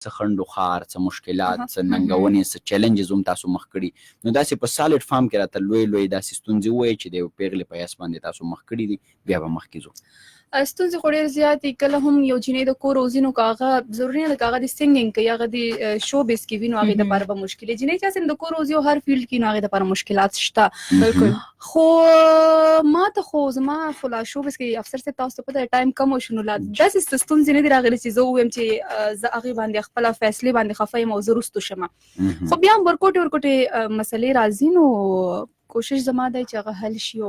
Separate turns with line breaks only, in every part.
څه خنډ و خار، څه مشکلات، څه ننګونې، څه چیلنجز هم تاسو مخ کړي، نو داسې په سالډ فارم کې راته لوی لوی داسې ستونزې ووایي چې د یو پیغلې په حیث باندې تاسو مخ کړي دي، بیا به مخکې ځو.
ستونزې خو ډېرې زیاتې، کله هم یو جینۍ د کور وځي نو که هغه ضروري نه ده که هغه د سینګینګ کوي، هغه د شو بیس کې وي، نو هغې دپاره به مشکل وي. جینۍ چې هسې د کور وځي او هر فیلډ کې، نو هغې دپاره مشکلات شته.
بالکل.
خو ما ته خو زما خو لا شو بیس کې افسر صاحب تاسو ته پته ده ټایم کم وشو، نو لا داسې ستونزې نه دي راغلې چې زه ووایم چې زه هغې باندې خپله فیصلې باندې خفه یم او زه رستو شمه. خو بیا هم ورکوټې مسلې راځي، نو کوشش زما دی چې هغه حل شي او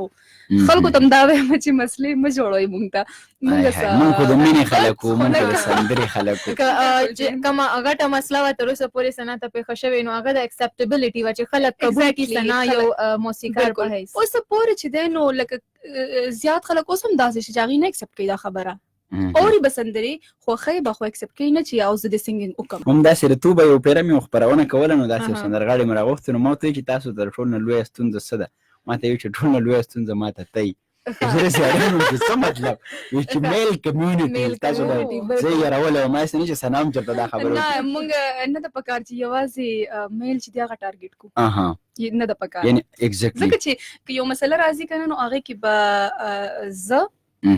خلکو ته هم دا وایم چې مسلې مه جوړوئ مونږ ته.
مونږ خو د مینې خلک وو، مونږ خو د سندرې خلک وو.
که کومه غټه مسله وه تر اوسه پورې ثنا ته پېښه شوې، نو هغه د اکسپټیبلټي وه چې خلک قبول کړي ثنا یو موسیقار په حیث.
اوسه پورې چې دی نو لکه زیات خلک اوس هم داسې چې هغوی نه اکسپټ کوي دا خبره، اوري به سندرې خوښوي به خو اکسپټ کوي نه چې او زه د سینګینګ وکړم.
هم داسې د توبه یو پیره مې خپرونه کوله، نو داسې یو سندرغاړی مې راغوښتی، نو ما ورته وویل چې تاسو تر ټولو نه لویه ستونزه څه ده؟ ما ته یې ویل چې ټولو نه لویه ستونزه ما ته تی. زه داسې حیران وم چې څه مطلب؟ وایي چې میل کمیونټي تاسو له زه یې یارولی وم، هسې نه چې ثنا هم چېرته دا خبره
نه موږ نه ده په کار چې یوازې میل چې دی هغه ټارګېټ کړو، نه ده په کار.
یعنې ایګزیکټلي
ځکه چې که یو مسله راځي که نه، نو هغې کې به زه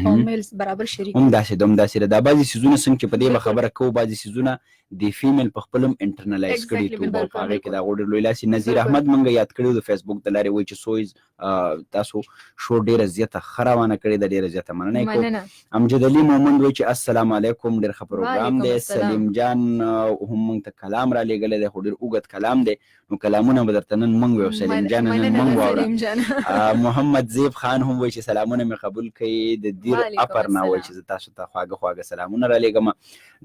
او میل برابر شریک
هم داسې ده، هم داسې ده. دا بعضې څیزونه څنګه چې په دې به خبره کوو، بعضې څیزونه د فیمیل په خپل هم انټرنلایز کړي توبه، او په هغې کې د هغو ډېر لوی لاس نظیر احمد موږ یاد کړي د فیسبوک د لارې، وایي چې سویز تاسو شو ډېره زیاته ښه روانه کړې ده، ډېره زیاته مننه یې کوو. امجد علي مومند وایي چې السلام علیکم، ډېر ښه پروګرام دی. سلیم جان هم موږ ته کلام را لېږلی دی، خو ډېر اوږد کلام دی، نو کلامونه به درته نن موږ وایو، سلیم جان نن موږ واوره. محمد زیب خان هم وایي چې سلامونه مې قبول کړي، د دیر اپر نه وایي چې زه تاسو ته خواږه خواږه سلامونه را لېږم.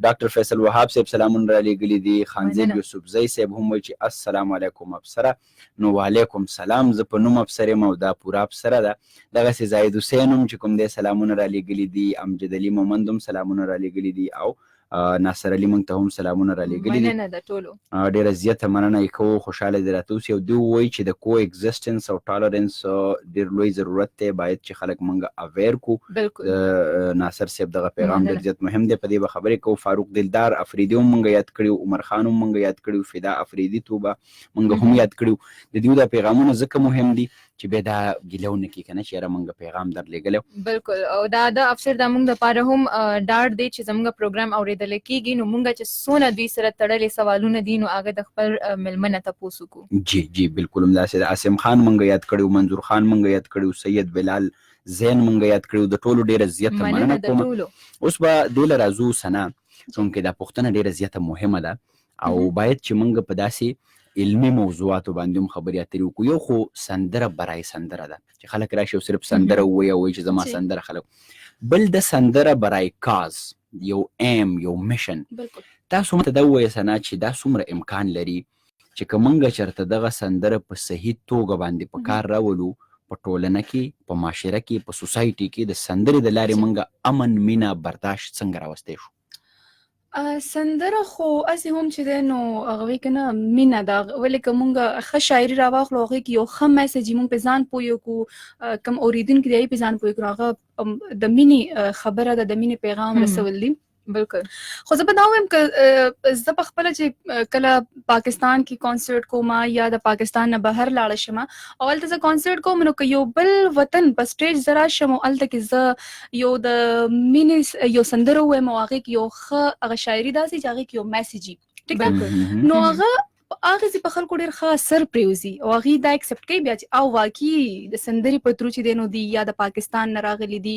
ډاکټر فیصل وهاب صاحب سلامونه را لېږلي دي. خانزیب یوسفزی صاحب هم وایي چې السلام علیکم ابصره، نو وعلیکم سلام. زه په نوم ابصر یم او دا پوره ابصره ده. دغسې زاید حسین هم چې کوم دی سلامونه را لېږلي دي. امجد علي مومند هم سلامونه را لېږلي دي، او ناصر علي موږ ته هم سلامونه را لېږلي دي.
مننه ده ټولو،
ډېره زیاته مننه یې کوو، خوشحاله دې راته اوسي. او دوی وایي چې د کو ایګزسټنس او ټالرنس ډېر لوی ضرورت دی، باید چې خلک موږ اویر کړو. ناصر صاحب دغه پیغام ډېر زیات مهم دی، په دې به خبرې کوو. فاروق دلدار افریدي هم موږ یاد کړي، عمر خان هم موږ یاد کړي، فدا افریدي توبه موږ هم یاد کړي. د دوی دا پیغامونه ځکه مهم دي چې بیا دا ګیله ونه کړي که نه چې یاره موږ پیغام در لېږلی.
بالکل. او دا د افسر دا موږ دپاره هم ډاډ دی چې زموږ پروګرام اورېدلی کېږي، نو موږ چې څونه دوی سره تړلې سوالونه دي، نو هغه د خپل مېلمه نه تپوس وکړو.
جی جی بالکل همداسې ده. عاصم خان موږ یاد کړي، منظور خان موږ یاد کړي، سید بلال زین موږ یاد کړي. د ټولو ډېره زیاته مننه کوم. اوس به دې له راځو ثنا، چونکې دا پوښتنه ډېره زیاته مهمه ده، او باید چې موږ په داسې علمي موضوعاتو باندې هم خبرې اترې وکړو. یو خو سندره برای سندره ده چې خلک راشي او صرف سندره ووایي او وایي چې زما سندره خلک، بل د سندره برای کاز، یو ایم، یو میشن. تاسو ماته دا ووایه ثنا چې دا څومره امکان لري چې که موږ چېرته دغه سندره په صحیح توګه باندې په کار راولو، په ټولنه کې، په معاشره کې، په سوسایټي کې د سندرې د لارې موږ امن، مینه، برداشت څنګه راوستی شو؟
سندره خو هسې هم چې دی نو هغوی که نه مینه ده، ولې که مونږ ښه شاعري راواخلو، هغوی کې یو ښه میسج مونږ پې ځان پوه کړو، کوم اورېدونکي دی هغوی پې ځان پوه کړو، هغه د مینې خبره ده، د مینې پیغام رسول دي.
بالکل.
خو زه به دا وایم که زه په خپله چې کله پاکستان کې کانسرټ کوم یا د پاکستان نه بهر لاړه شم او هلته زه کانسرټ کوم، نو که یو بل وطن په سټیج زه راشم او هلته کې زه یو د مینې یو سندره ووایم او هغې کې یو ښه هغه شاعري داسې چې هغې کې یو میسج وي، ټیک ده، نو هغه هغه چې په خلکو ډېر ښه اثر پرېوځي او هغوی دا اکسپټ کوي بیا چې او واقعي د سندرې په ترو چې دی نو دی یا د پاکستان نه راغلي دي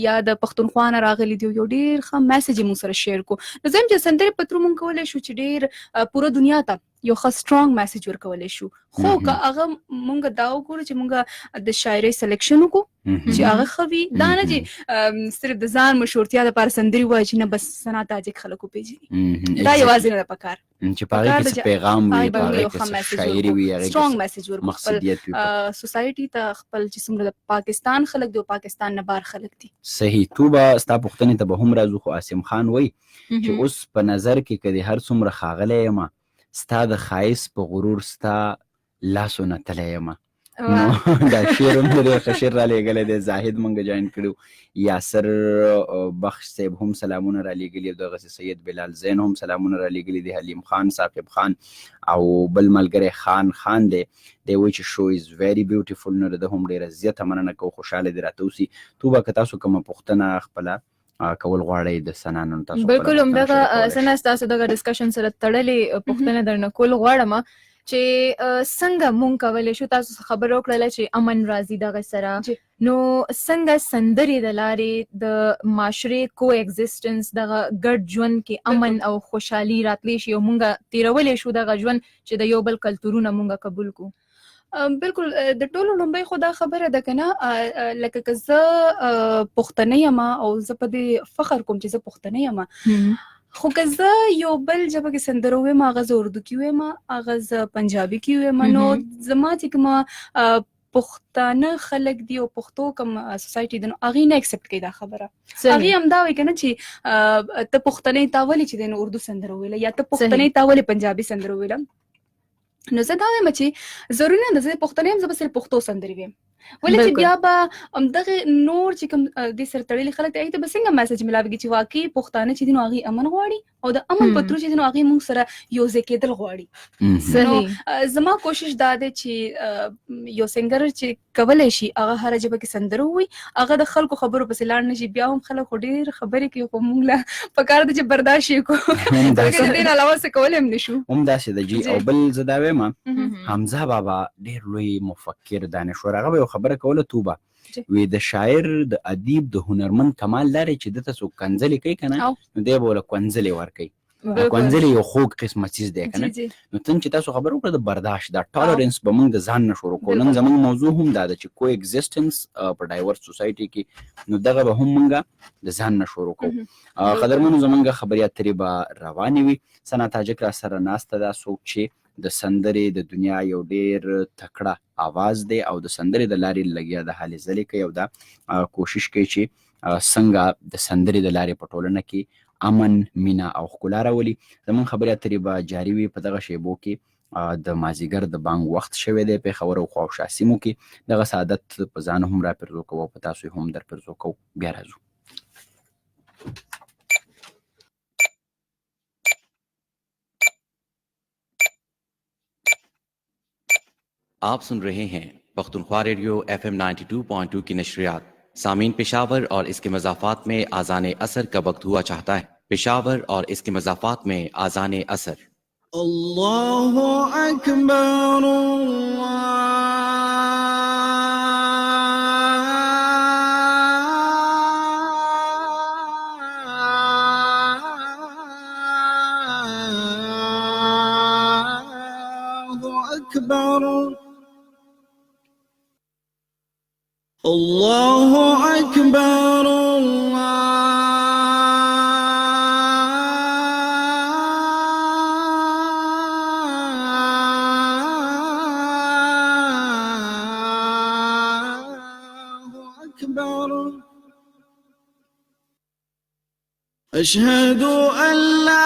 یا د پښتونخوا نه راغلي دي، یو ډېر ښه میسج یې مونږ سره شیر کړو. نو زه یم چې سندرې په ترو مونږ کولی شو چې ډېر پوره دنیا ته یو ښه سټرانګ میسج ورکولی شو. خو که هغه مونږ دا وګورو چې مونږ د شاعرۍ سلیکشن وکړو چې هغه ښه وي، دا نه چې صرف د ځان مشهورتیا دپاره سندرې ووایي چې نه بس ثنا تاجک خلک وپېژني، دا یوازې نه ده په کار.
چې په هغې کې څه پیغام وي، په هغې کې څه شاعري وي،
سټرانګ میسج ورکړو خپل سوسایټي ته، خپل چې څومره د پاکستان خلک دي او پاکستان نه بهر خلک دي.
صحیح. توبه ستا پوښتنې ته به هم راځو، خو عاصم خان وایي چې اوس په نظر کې که د هر څومره ښاغلی یم، ستا د ښایست په غرور ستا لاسو نه تلی یم، نو دا شعر هم ډېر ښه شعر را لېږلی دی، زاهد مونږ جوین کړي، یاسر بخش صاحب هم سلامونه را لېږلي، دغسې سید بلال زین هم سلامونه را لېږلي دي، حلیم خان ثاقب خان او بل ملګری خان دی، دی وایي چې شو از ویری بیوټیفل. نو د ده هم ډېره زیاته مننه کوو، خوشحاله دې راته اوسي. توبه که تاسو کومه پوښتنه خپله کول غواړئ د سنا نن تاسو
بالکل همدغه سنا ستاسو دغه ډسکشن سره تړلې پوښتنه درنه کول غواړم چې څنګه مونږ کولی شو، تاسو خبر وکړله چې امن راځي دغه سره، نو څنګه سندرې د لارې د معاشرې کو ایگزیسټنس دغه ګډ ژوند کې امن او خوشحالي راتلی شي او مونږ تیرولی شو دغه ژوند چې د یو بل کلتورونه مونږ قبول کو.
بالکل د ټولو لومبۍ خو دا خبره ده که نه، لکه که زه پښتنه یم او زه په دې فخر کوم چې زه پښتنه یم، خو که زه یو بل ژبه کې سندره ووایم، هغه زه اردو کې ووایم، هغه زه پنجابي کې ووایم، نو زما چې کومه پښتانه خلک دي او پښتو کوم سوسایټي ده، نو هغې نه اکسپټ کوي دا خبره. هغې همدا وایي که نه چې ته پښتنۍ تا ولې چې دی نو اردو سندره وویله، یا ته پښتنۍ تا ولې پنجابي سندره وویله. نو زه دا وایم چې ضروري نه ده زه پښتنه یم، زه به صرف پښتو سندرې ویم، ولې چې بیا به همدغې نور چې کوم دې سره تړلي خلک دی هغې ته به څنګه میسج ملاوېږي چې واقعي پښتانه چې دي نو هغې امن غواړي او د امن په ترو چې دي نو هغې موږ سره یو ځای کېدل غواړي. نو زما کوشش دا دی چې یو سنګر چې کولی شي هغه هره ژبه کې سندره ووایي، هغه د خلکو خبرو پسې لاړ نه شي. بیا هم خلک خو ډېر خبرې کوي، خو موږ له پکار ده چې برداشت یې کړو، ځکه د دې نه علاوه څه کولی هم نه شو.
هم داسې ده جي. او بل زه دا وایم حمزه بابا ډېر لوی مفکر دانشور، هغه به یو خبره کوله توبه، وی د شاعر د ادیب د هنرمند کمال لري چې دته څوک کنځلې کوي که نه نو دی به ورله کنځلې ورکوي. کنځلې یو خوږ قسمه څیز دی که نه. نو تن چې تاسو خبره وکړه د برداشت دا ټالرنس به موږ د ځان نه شروع کوو. نن زموږ موضوع هم دا ده چې کو ایگزیسټنس په ډایورس سوسایټي کې، نو دغه به هم موږ د ځان نه شروع کوو. قدرمنو زموږ خبرې اترې به روانې وي. سنا تاجک را سره ناسته ده، څوک چې د سندرې د دنیا یو ډېر تکړه آواز دی او د سندرې د لارې لګیا د هلې ځلې کوي او دا کوشش کوي چې څنګه د سندرې د لارې په ټولنه کې امن، مینه او ښکلا راولي. زموږ خبرې اترې به جاري وي. په دغه شیبو کې د مازدیګر د بانګ وخت شوی دی، پېښور او خواوشا سیمو کې. دغه سعادت په ځان هم را پرځو کوو او په تاسو هم در پرځو کوو. بیا راځو.
आप सुन रहे हैं पख्तूनख्वा रेडियो FM 92.2 की नशरियात। सामीन, पेशावर और इसके मज़ाफ़ात में आज़ान असर का वक्त हुआ चाहता है। पेशावर और इसके मज़ाफ़ात में आज़ान असर।
अल्लाहु अकबर अल्लाहु अकबर अल्लाहु अकबर अशहदु अल्ला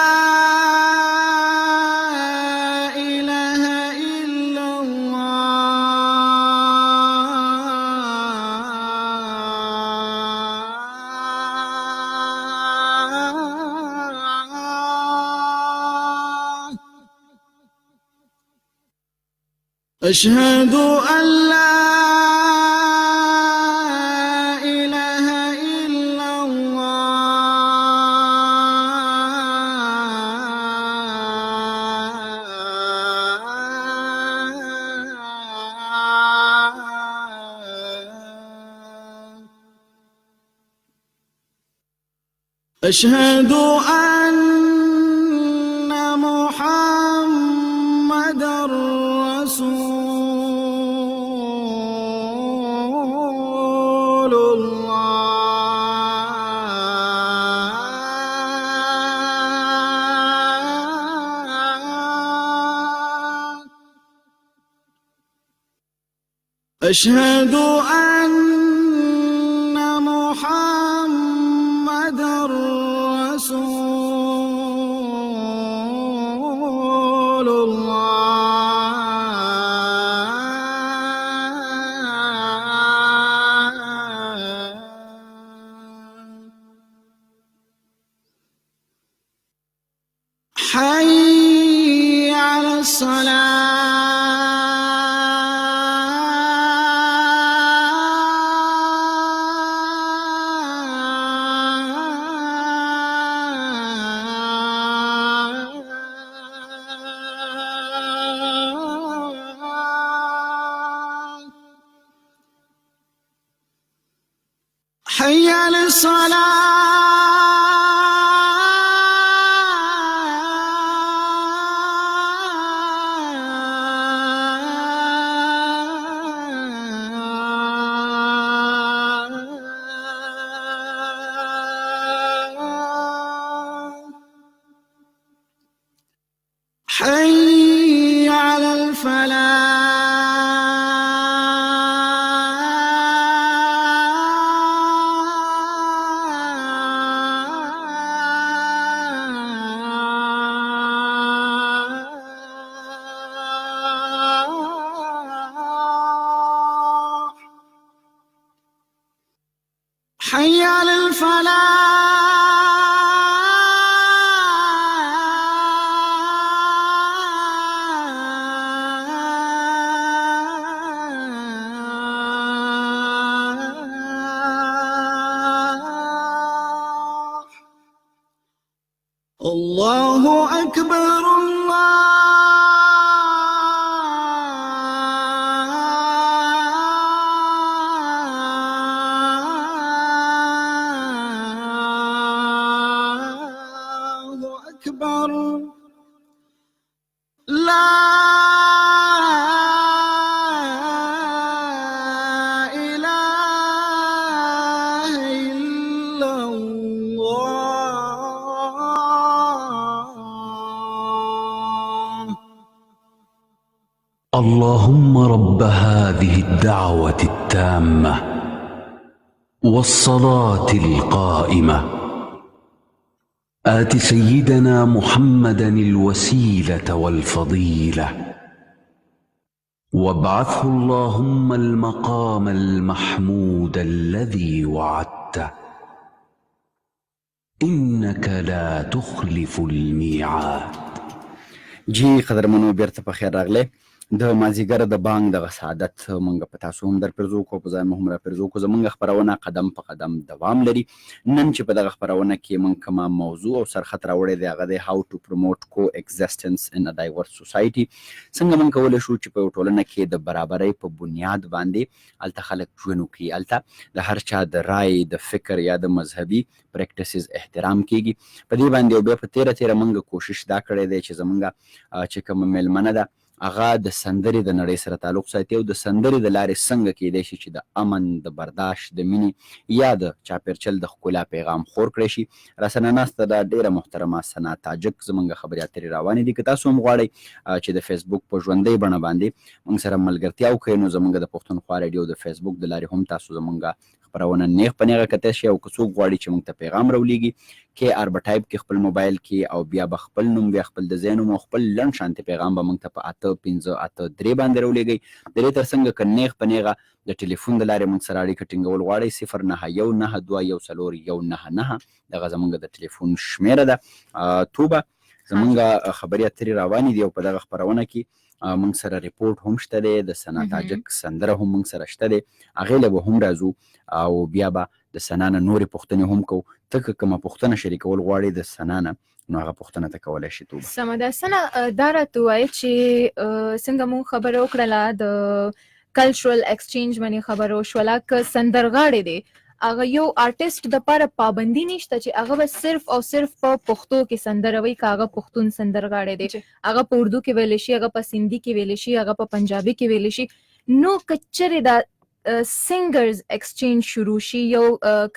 أشهد أن لا إله إلا الله أشهد أن محمد رسول الله أشهد أن محمد رسول الله للصلاة حي على الصلاة حي على الفلاح حي على الفلاح الله أكبر الله أكبر لا إله إلا الله
اللهم رب هذه الدعوة التامة والصلاة القائمة آت سيدنا محمدا الوسيلة والفضيلة وابعثه اللهم المقام المحمود الذي وعدته إنك لا تخلف الميعاد.
جی قدرمنو بیرته په خیر راغلی. د مازیګر د بانک دغه سعادت موږ په تاسو هم در پرځو کو په ځای مو هم را پرځو کو. زموږ خپرونه قدم په قدم دوام لري. نن چې په دغه خپرونه کې موږ کومه موضوع او سرخط راوړی دی هغه دی how to promote coexistence in a diverse society. څنګه موږ کولی شو چې په یو ټولنه کې د برابرۍ په بنیاد باندې هلته خلک ژوند وکړي، هلته د هر چا د رای، د فکر یا د مذهبي پریکټسز احترام کیږي. په دې باندې او بیا په تیره موږ کوشش دا کړی دی چې زموږ چې کومه میلمنه ده هغه د سندرې د نړۍ سره تعلق ساتي او د سندرې د لارې څنګه کیدای شي چې د امن، د برداشت، د مینې یا د چاپیرچل د ښکلا پیغام خور کړی شي. راسره ناسته ده ډیره محترمه ثنا تاجک زموږ خبرې اترې روانې دي. که تاسو هم غواړئ چې د فیسبوک په ژوندۍ بڼه باندې موږ سره ملګرتیا وکړئ نو زموږ د پښتونخوا راډیو د فیسبوک د لارې هم تاسو زموږ خپرونه نیغ په نیغه کتلی شئ او که څوک غواړي چې موږ ته پیغام راولیږي KR به ټایپ کې خپل موبایل کې او بیا به خپل نوم بیا خپل د ځای نوم او خپل لنډ شانتې پیغام به موږ ته په 8583 باندې راولیږئ. د دې تر څنګ که نیغ په نیغه د ټلیفون د لارې موږ سره اړیکه ټینګول غواړئ 0919210499 دغه زموږ د ټلیفون شمیره ده. توبه زموږ خبرې اترې روانې دي او په دغه خپرونه کې موږ سره ریپورټ هم شته دی، د ثنا تاجک سندره هم موږ سره شته دی، هغې له به هم راځو او بیا به د ثنا نه نورې پوښتنې هم کوو. ته که کومه پوښتنه شریکول غواړې د ثنا نه نو هغه پوښتنه ته کولی شي. توبه
سمه ده. ثنا دا راته ووایه چې څنګه مونږ خبره وکړله د کلچرل ایکسچینج باندې خبره وشوله، که سندرغاړی دی هغه یو آرټیسټ دپاره پابندي نشته چې هغه به صرف او صرف په پښتو کې سندره وایي، که هغه پښتون سندرغاړی دی هغه په اردو کې ویلی شي، هغه په سندي کې ویلی شي، هغه په پنجابي کې ویلی شي. نو که چېرې دا سنګرز ایکسچینج شروع شي یو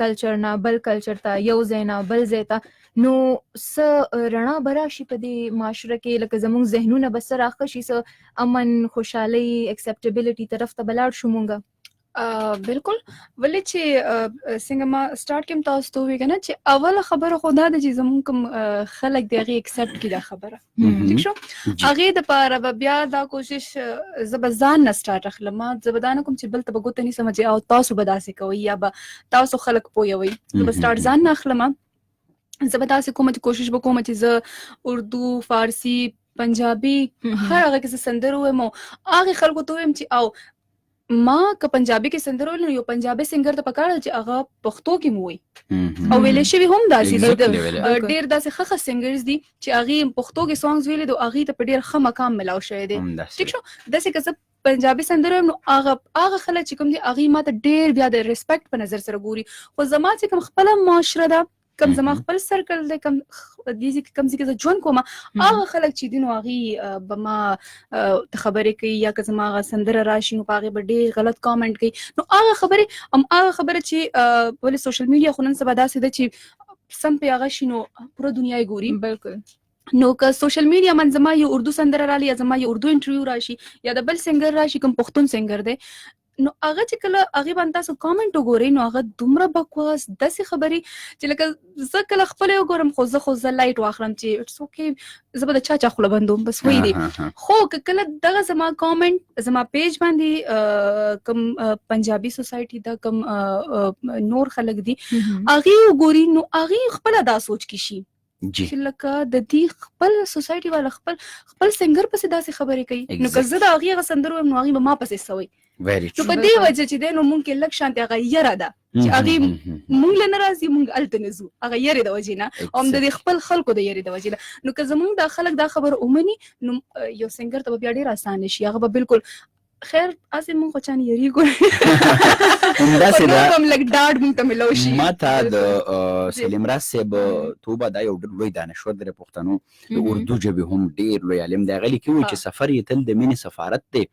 کلچر نه بل کلچر ته، یو ځای نه بل ځای ته، نو څه رڼا به راشي په دې معاشره کې، لکه زموږ ذهنونه به څه راښه شي، څه امن، خوشحالۍ، اکسپټیبلټي طرف ته به لاړ شو مونږ.
بالکل. ولې چې څنګه ما سٹارټ کې هم تاسو ته وویل که نه چې اوله خبره خو دا ده چې زموږ کوم خلک دی هغې اکسپټ کړي دا خبره، ټیک شو. هغې دپاره به بیا دا کوشش زه به ځان نه سټارټ اخلم، زه به دا نه کوم چې بل ته به ګوته نیسم چې او تاسو به داسې کوئ یا به تاسو خلک پوهوئ. زه به سټارټ ځان نه اخلم، زه به داسې کوم چې کوشش به کوم چې زه اردو، فارسي، پنجابي هر هغه کې سندرو ویم هغه خلکو ته ویم چې او ما که پنجابي کې سندرو ویل نو یو پنجابي سنگر ته پکاره چې هغه پښتو کې مو وي او ویلې شوی هم داسې ډېر داسې ښه سنگرز دي چې هغه پښتو کې سانګز ویلې دو هغه ته په ډېر ښه مقام ملاو شوی دی ٹھیک شو داسې که زه پنجابي سندرو نو هغه خلک چې کوم دي هغه ماته ډېر بیا د ریسپیکټ په نظر سره ګوري خو زما چې کوم خپل معاشره ده کم زما خپل سرکل دی کم دیزي کم ځکه زه ژوند کوم هغه خلک چې دي نو هغه به ما خبرې کوي یا که زما هغه سندره راشي نو په هغې به ډېر غلط کامنټ کوي نو هغه خبره چې ولې سوشل میډیا خو نن سبا داسې ده چې سم پې هغه شي نو پوره دنیا یې ګوري
بالکل
نو که سوشل میډیا من زما یو اردو سندره رالي یا زما یو اردو انټرویو راشي یا د بل سنگر راشي کوم پښتون سنگر دی نو هغه چې کله هغه باندې تاسو کامنټ وګورئ نو هغه دومره بکواس داسې خبرې چې لکه زه کله خپل وګورم خو زه لایټ واخلم چې اټس اوکې زه به د چا خوله بندوم بس وایي دي خو کله دغه زما کامنټ زما پیج باندې کم پنجابي سوسایټي دا کم نور خلک دي هغه وګوري نو هغه خپل دا سوچ کې شي چې لکه د دې خپل سوسایټي والا خپل سنگر پسې داسې خبرې کوي نو که زه د هغې سندرو نو هغې به ما پسې سوی نو په دې وجه چې دی نو مونږ کې لږ شانتې هغه یره ده چې هغې مونږ له نه راځي مونږ هلته نه ځو هغه یرې د وجې نه او هم د دې خپل خلکو د یرې د وجې نه نو که زمونږ دا خلک دا خبر ومني نو یو سنګر ته به بیا ډېر اسانه شي هغه به بالکل خیر اسې مونږ خو چانې یریږو
همداسې ده
هم لږ ډاډ مونږ ته میلاو شي
ما ته د سلیم راز صاحب توبه دا یو ډېر لوی دانشور دی د پښتنو د اردو ژبې هم ډېر لوی عالم دی هغه لیکي وایي چې سفر یې تل د مینې سفارت دی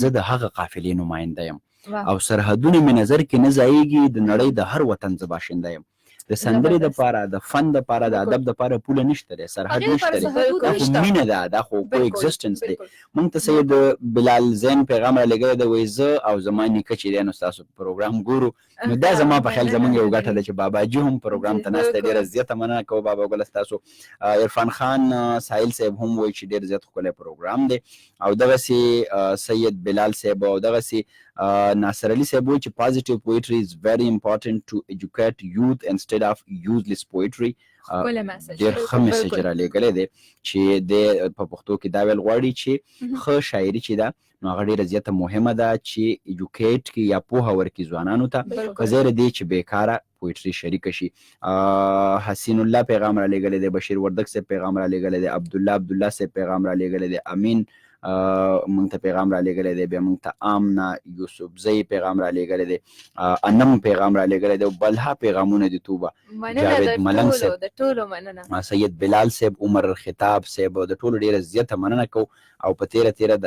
زه د هغه قافلې نماینده یم او سرحدونه مې نظر کې نه ځایږي د نړۍ د هر وطن زه باشنده یم د سندرې دپاره د فن دپاره د ادب دپاره پوله نشته دی سرحد نشته دی دا خو مینه ده دا خو کو اگزسټنس دی موږ ته سید بلال زین پیغام رالیږلی دی وایي زه او زما نیکه چې دی نو ستاسو پروګرام ګورو نو دا زما په خیال زموږ یو ګټه ده چې باباجي هم پروګرام ته ناست دی ډېره زیاته مننه کوو بابا ګله ستاسو عرفان خان ساحل صاحب هم وایي چې ډېر زیات ښکلی پروګرام دی او دغسې سید بلال صاحب او دغسې ناصر علي صاحب وایي چې positive poetry is very important to educate youth instead of useless poetry ډېر ښه میسج رالیږلی دی چې د په پښتو کې دا ویل غواړي چې ښه شاعري چې ده نو هغه ډېره زیاته مهمه ده چې ایجوکیټ کړي یا پوهه ورکړي ځوانانو ته که زیره دی چې بیکاره پویټري شریکه شي حسین الله پیغام رالیږلی دی بشیر وردک صاحب پیغام رالیږلی دی عبدالله صاحب پیغام رالیږلی دی امین مونږ ته پیغام رالیږلی دی بیا مونږ ته آمنه یوسفزی پیغام رالیږلی دی انم پیغام رالیږلی دی او بلها پیغامونه دي توبه جاوید ملنګ صاحب سید بلال صاحب عمر خطاب صاحب د ټولو ډېره زیاته مننه کوو او په تیره د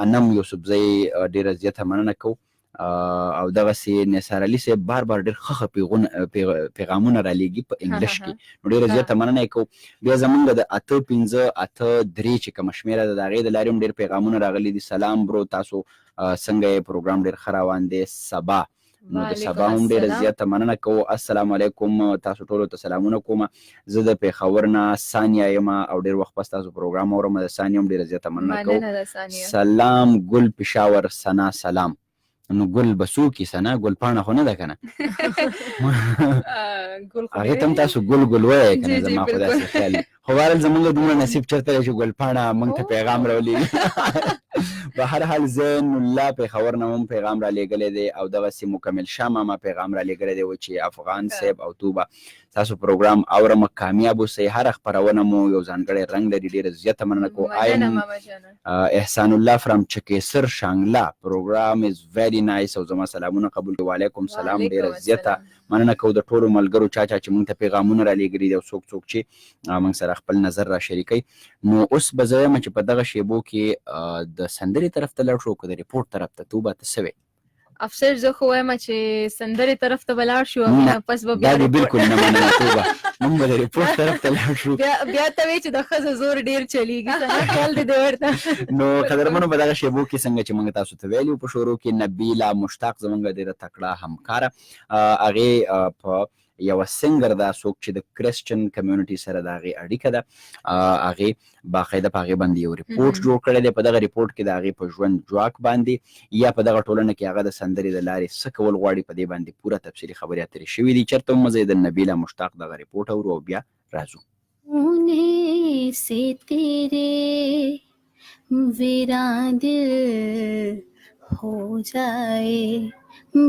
انم یوسفزی ډېره زیاته مننه کوو او دغسې نثار علي صاحب بار ډېر ښه پیغامونه رالیږي په انګلیش کې نو ډېره زیاته مننه یې کوو بیا زمونږ د 8-5-8-3 چې کومه شمېره ده د هغې د لارې هم ډېر پیغامونه راغلي دي سلام برو تاسو څنګه یې پروګرام ډېر ښه روان دی سبا نو د سبا هم ډېره زیاته مننه کوو السلام علیکم تاسو ټولو ته سلامونه کوم زه د پېښور نه ثانیه یم او ډېر وخت پس تاسو پروګرام اورم د ثانیه هم ډېره زیاته مننه کوو سلام ګل پېښور ثنا سلام نو ګل به څوک سنا ګل پاڼه خو نه ده که نه هغې ته هم تاسو ګل وایئ که نه زما خو داسې خیال خو بهرحال زمونږ دومره نصیب چېرته دی چې ګل پاڼه موږ ته پیغام راولېږي په هر حال زین الله پېښور نه هم پیغام رالیږلی دی او دغسې مکمل شاه ماما پیغام رالیږلی دی و چې افغان صاحب او توبه تاسو پروګرام اورم کامیاب اوسئ هره خپرونه مو یو ځانګړی رنګ لري ډېره زیاته مننه کوو احسان الله فرام چکیسر شانګله پروګرام از ویری نایس او زما سلامونه قبول کړئ وعلیکم سلام ډېره زیاته مننه کوو د ټولو ملګرو چا چې موږ ته پیغامونه رالیږلي دي او څوک چې موږ سره خپل نظر را شریکوي نو اوس به زه یم چې په دغه شیبو کې د سندرې طرف ته لاړ شو که د ریپورټ طرف ته توبه ته څه وې
افسر زه خو وایم چې سندرې طرف ته به لاړ شو پس به
دا دې بالکل نه مننه توبه موږ به د ریپورټ طرف ته لاړ شو
بیا ته وایې چې د ښځو زور ډېر چلیږي خیال دې ورته
نو قدرمنو په دغه شیبو کې څنګه چې موږ تاسو ته ویلي په شروع کې نبیله مشتاق زموږ ډېره تکړه همکاره هغې په یوه سنګر دا څوک چې د کرسچن کمیونټي سره د هغې اړیکه ده هغې باقاعده په هغې باندې یو ریپورټ جوړ کړی دی په دغه ریپورټ کې د هغې په ژوند جواک باندې یا په دغه ټولنه کې هغه د سندرې د لارې څه کول غواړي په دې باندې پوره تفصیلي خبرې اترې شوي دي چېرته هم مزه یې د نبیله مشتاق دغه ریپورټ اورو او بیا راځو
से तेरे वीरान दिल हो जाए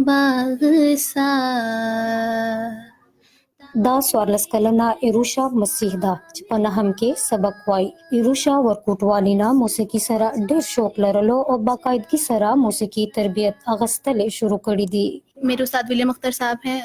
बाग सा.
دا 14 کلنه ایروشا مسیح ده چې په نهم کې سبق وای. ایروشا ورکوټوالینا موسیقي سره ډېر شوق لرلو او باقاعدګي سره موسیقي تربیت اغستل شروع کړی دي.
मेरे उस्ताद विलियम अख्तर साहब हैं,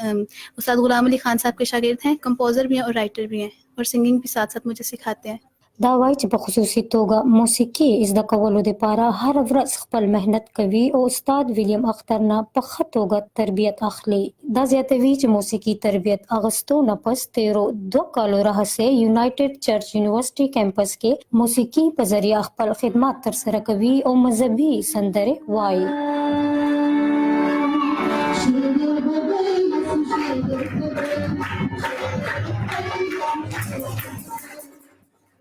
उस्ताद गुलाम अली खान साहब के शागिर्द हैं, कंपोज़र भी हैं और राइटर भी हैं और सिंगिंग भी साथ साथ मुझे सिखाते हैं.
دا وای چې په خصوصي توګه موسیقي زده کولو لپاره هر ورځ خپل مهنت کوي او استاد ویلیام اختر نه په ښه توګه تربیت اخلي. دا زیاتوي چې موسیقي تربیت اغستو نه پس 2 کالو راهیسې یونایټډ چرچ یونیورسيټي کیمپس کې موسیقي په ذریعہ خپل خدمات ترسره کوي او مذهبي سندرې وایي.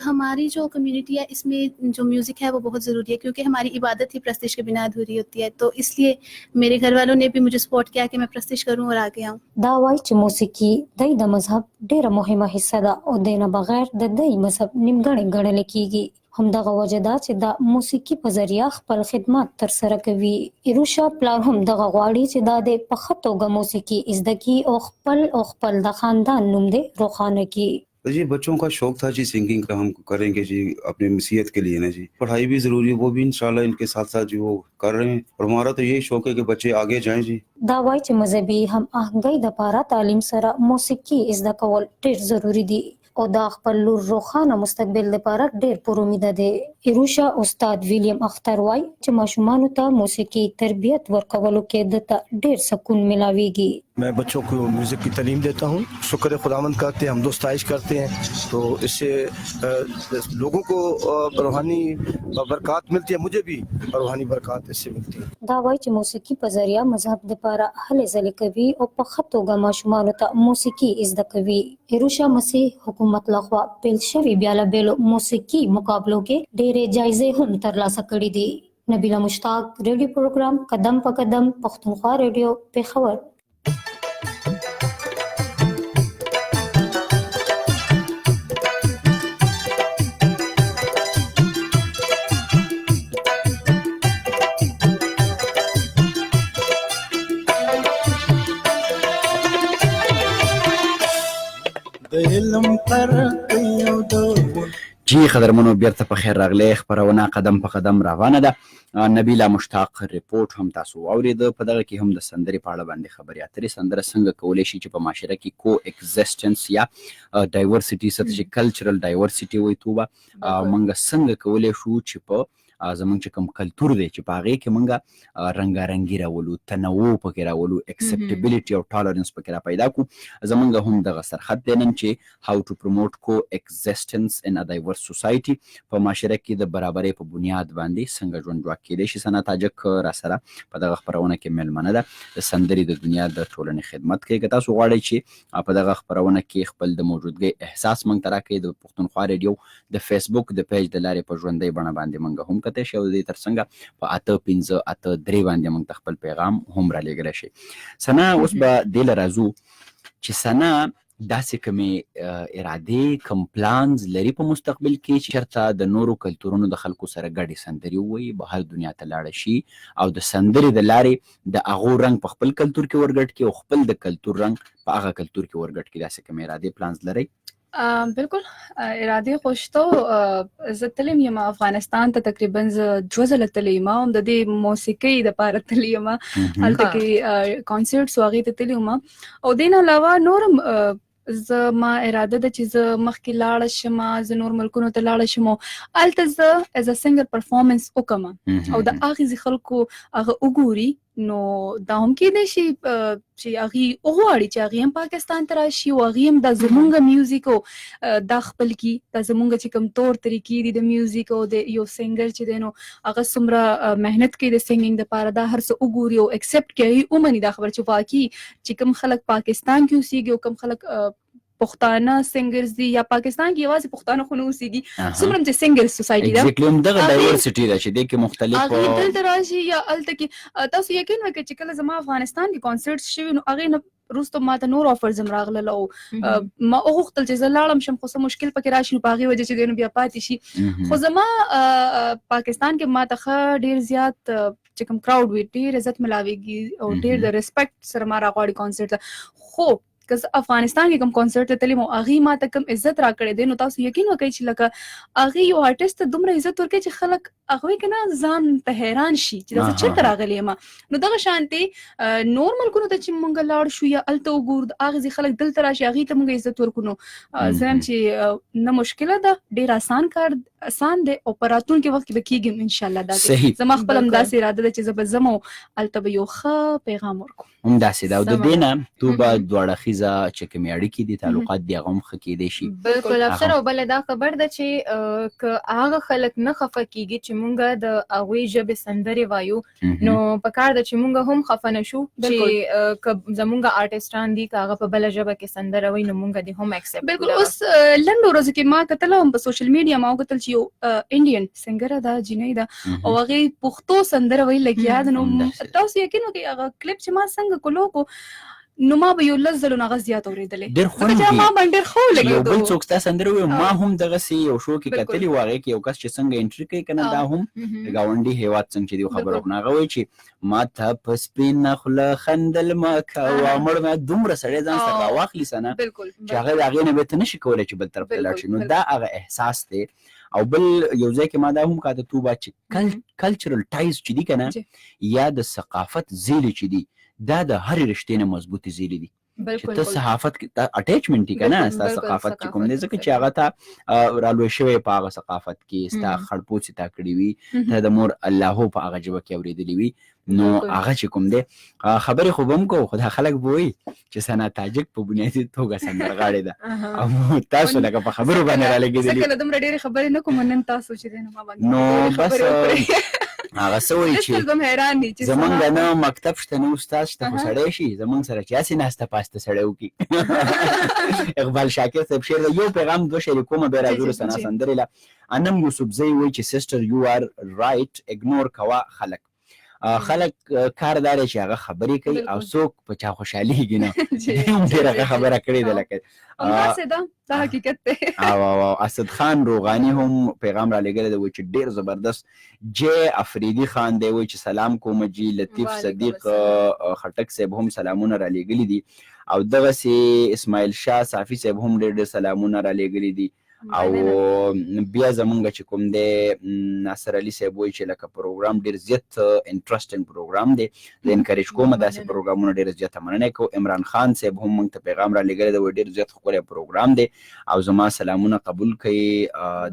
हमारी जो कम्युनिटी है इसमें जो म्यूज़िक है वो बहुत ज़रूरी है क्योंकि हमारी इबादत ही प्रस्तिश के बिना अधूरी होती है. तो इसलिए मेरे घर वालों ने भी मुझे सपोर्ट किया कि मैं प्रस्तिश करूं और आगे आऊं.
دا وای چې موسیقي د مذهب ډیره مهمه حصہ ده او د نه بغیر د دې مذهب نیمګړی ګڼل کیږي. همدغه وجه ده چې دا موسیقي په ذریعہ خپل خدمات ترسره کوي. ایروشا پلار هم دغه غواړي چې دا د په ښه توګه موسیقي زده کړي او خپل د خاندان نوم دې روښانه کړي.
जी बच्चों का शौक था जी सिंगिंग का, हम करेंगे जी अपनी मसीहत के लिए ना जी. पढ़ाई भी जरूरी है, वो भी इंशाल्लाह इनके साथ साथ जी वो कर रहे हैं और हमारा तो यही शौक है कि बच्चे आगे जाएं जी.
دا وای چې مذهبي هم آهنګۍ د پاره تعلیم سره موسیقي زده کول ډیر ضروری دي او دا خپل لور روښانه مستقبل لپاره ډیر پر امید ده. ایروشا استاد ویلیام اختر وای چې ماشومان ته موسیقي تربیت ورکولو کې د ډیر سکون ملاويږي.
मैं बच्चों को म्यूज़िक की तालीम देता हूँ. शुक्र खुदावंद करते हैं, हम दोस्ताइश करते हैं, तो इससे लोगों को रूहानी बरकत मिलती है, मुझे भी रूहानी बरकत इससे मिलती है.
دا وای چې موسیقي په ذریعہ مذهب لپاره هلې ځلې کوي او په ښه توګه ماشومان ته موسیقي زده کوي. ایروشا مسیح حکومت لخوا پیل شوی بیلابېلو موسیقي مقابلو کې ډېرې جایزې هم ترلاسه کړې دي. نبیله مشتاق، ریډیو پروګرام قدم په قدم، پښتونخوا ریډیو، پېښور.
جی قدرمنو بیرته په خیر راغلی. خبرونه قدم په قدم روانه ده. نبیله مشتاق ریپورت هم تاسو واورېده. په دغه کې هم د سندرې په اړه باندې خبرې اترې. سندره څنګه کولی شي چې په معاشره کې کو ایگزیسټنس یا ډایورسټي څه چې کلچرل ډایورسټي وایي توبه موږ څنګه کولی شو چې په زمونږ چې کوم کلتور دی چې په هغې کې موږ رنګارنګي راولو، تنوع پکې راولو، اکسپټیبلیټي او ټالرنس پکې را پیدا کړو. زمونږ هم دغه سرخط دی نن چې هاو ټو پروموټ کو ایگزیسټنس ان ا ډایورس سوسایټي. په معاشره کې د برابرۍ په بنیاد باندې څنګه ژوند جوړ کیدای شي. سنا تاجک را سره په دغه خپرونه کې میلمنه ده. د سندرې د دنیا د ټولنې خدمت کوي. که تاسو غواړئ چې په دغه خپرونه کې خپل د موجودګۍ احساس موږ ته راکړئ، د پښتونخوا ریډیو د فیسبوک د پیج د لارې په ژوندۍ بڼه باندې موږ هم کتای شي او د دې ترڅنګ په 8-5-8-3 باندې موږ ته خپل پیغام هم را لېږلی شي. سنا اوس به دې له راځو چې سنا داسې کومې ارادې کوم پلانز لري په مستقبل کې چې چېرته د نورو کلتورونو د خلکو سره ګډې سندرې ووایي، بهر دنیا ته لاړه شي او د سندرې د لارې د هغو رنګ په خپل کلتور کې ورګډ کړي او خپل د کلتور رنګ په هغه کلتور کې ورګډ کړي؟ داسې کومې ارادې پلانز لرئ؟
بالکل ارادې خوشته. زه تللی یم افغانستان ته تقریبا زه 2 ځله تللی یم او د دې موسیقۍ دپاره تللی یم. هلته کې کانسرټس و هغې ته تللی یم او دې نه علاوه نور هم زه ما اراده ده چې زه مخکې لاړه شم، زه نور ملکونو ته لاړه شم او هلته زه ایز ا سنګر پرفارمنس وکړم او د هغې خلکو هغه وګوري. نو دا هم کېدای شي چې هغوی وغواړي چې هغوی هم پاکستان ته راشي او هغوی هم دا زمونږ میوزیک او دا خپل کړي. دا زمونږ چې کوم طور طریقې دي د میوزیک او د یو سنګر چې دی نو هغه څومره محنت کوي د سنګینګ دپاره، دا هر څه وګوري او اکسپټ کوي، ومني دا خبره چې واقعي چې کوم خلک پاکستان کې اوسېږي او کوم خلک پښتانه سنگرز دي یا پاکستان کې یوازې پښتانه خو نه اوسېږي څومره چې سنگرز سوسایټي ده
ایگزیکټلی همدغه ډایورسټي ده چې دې کې مختلف
هغې دلته راشي یا هلته کې تاسو یقین وکړئ چې کله زما افغانستان کې کانسرټ شوي نو هغې نه وروسته ماته نور آفرز هم راغلل او ما وغوښتل چې زه لاړم شم خو څه مشکل پکې راشي نو په هغې وجه چې دی نو بیا پاتې شي خو زما پاکستان کې ماته ښه ډېر زیات چې کوم کراوډ وي ډېر عزت ملاویږي او ډېر د ریسپیکټ سره ما راغواړي کانسرټ ته خو که افغانستان کې کوم کانسرټ ته تللی او هغې ما ته کوم عزت راکړی دی نو تاسو یقین وکړئ چې لکه هغې یو آرټسټ ته دومره عزت ورکوي چې خلک هغوی که نه ځان ته حیران شي چې دا زه چېرته راغلی یم نو دغه شانتې نور ملکونو ته چې مونږ لاړ شو یا هلته وګورو د هغې ځای خلک دلته راشي هغې ته مونږ عزت ورکړو نو زه یم چې نه مشکله ده ډېر آسان دی او په راتلونکي وخت کې به کېږي انشاءالله داسې زما خپل همداسې اراده ده چې زه به ځم او هلته به یو ښه پیغام ورکړو
همداسې ده او د دې نه تو به دوه اړخیزه چې کومې اړیکې دي تعلقات دي هغه هم ښه کیدی شي
بالکل افسر او بله دا خبر ده چې که هغه خلک نه خفه کیږي چې مونږ د هغوی ژبې سندرې وایو نو پکار ده چې مونږ هم خفه نه شو چې که زمونږ آرټسټان دي که هغه په بله ژبه کې سندره وایي نو مونږ دې هم اکسپټ
بالکل اوس لنډو ورځو کې ما کتله هم په سوشل میډیا ما وکتل چې یو انډین سنګره ده جینۍ ده او هغې پښتو سندره ویل لګیا ده نو تاسو یقین وکړئ هغه کلیپ چې ما څنګه کولو کو نو ما به یو لس ځلو نه هغه زیات اورېدلې
ډېر خوند
ما باندې ډېر ښه ولګېدو
یو بل څوک ستا سندره ووایي ما هم دغسې یو شو کې کتلي و هغې کې یو کس چې څنګه انټري کوي که نه دا هم ګاونډي هېواد څنګه چې دی خبره وکړو هغه وایي چې ما ته په سپینه خوله خندل مه کوه مړ مه دومره سړی ځان سره راواخلي سنه چې هغه د هغې نه بیا ته نه شي کولی چې بل طرف ته لاړ شي نو دا هغه احساس دی او بل یو ځای کې ما دا هم کاته توبه چې کلچرل ټایز چې دي که نه یا د ثقافت زیلې چې دي دا د هرې رشتې نه مضبوطې زیلې دي چې ته صحافت کې اټیچمنټ یې که نه ستا ثقافت چې کوم دی ځکه چې هغه ته رالوی شوی په هغه ثقافت کې ستا خړپوڅ یې تا کړي وي ته د مور اللهو په هغه ژبه کې اورېدلي وي نو هغه چې کوم دی خبرې خو به هم کوو خو دا خلک به وایي چې سنا تاجک په بنیادي توګه سندرغاړې ده او تاسو لکه په خبرو باندې رالګېدلي
کله دومره ډېرې خبرې نه کوم نن تاسو چې دی نو ما باندې
نو بس هغه څه وایي چې زمونږ نه مکتب شته نه استاد شته خو سړی شي زمونږ سره چې هسې ناسته پاسته سړی وکړي اقبال شاکر صاحب شعر دی یو پیغام دوه شریکومه بیا راځو سنا سندرې له انم یوسفزی وایي چې سسټر یو آر رایټ اګنور کوه خلک کار دا دی چې هغه خبرې کوي او څوک په چا خوشحالېږي نه هم ډېره ښه خبره کړې ده لکه
همداسې ده دا حقیقت دی
او اسد خان روغاني هم پیغام را لېږلی دی وایي چې ډېر زبردست جے افریدي خان دی وایي چې سلام کومه جي لطیف صدیق خټک صاحب هم سلامونه را لېږلي دي او دغسې اسماعیل شاه صافي صاحب هم ډېر ډېر سلامونه را لېږلي دي او بیا زمونږ چې کوم دی ناصر علي صاحب وایي چې لکه پروګرام ډېر زیات انټرسټینګ پروګرام دی زه انکریج کوم داسې پروګرامونه ډېر زیاته مننه کوم عمران خان صاحب هم موږ ته پیغام را لېږلی دی وایي ډېر زیات ښکلی پروګرام دی او زما سلامونه قبول کوي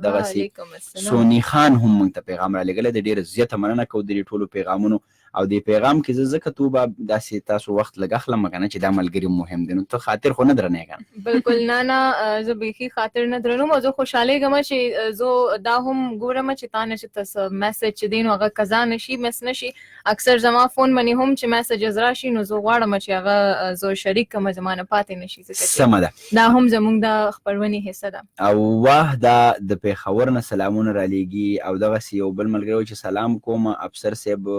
دغسې سونی خان هم موږ ته پیغام را لېږلی دی ډېر زیاته مننه کوو د دې ټولو پیغامونو او دې پیغام کې زه ځکه توبه داسې تاسو وخت لږ اخلم که نه چې دا ملګري مهم دی نو ته خاطر خو نه درنې که
بالکل نه زه بیخي خاطر نه درنوم او زه خوشحالېږم چې زه دا هم ګورم چې تا نه چې ته څه میسج چې دی نو هغه قضا نه شي مس نه شي اکثر زما فون باندې هم چې میسجز راشي نو زه غواړم چې هغه زه شریک کړم زما نه پاتې نه شي
سمه ده
دا هم زموږ د خپرونې حصه ده
او واه دا د پېښور نه سلامونه رالیږي او دغسې یو بل ملګری چې سلام کوم افسر صاحب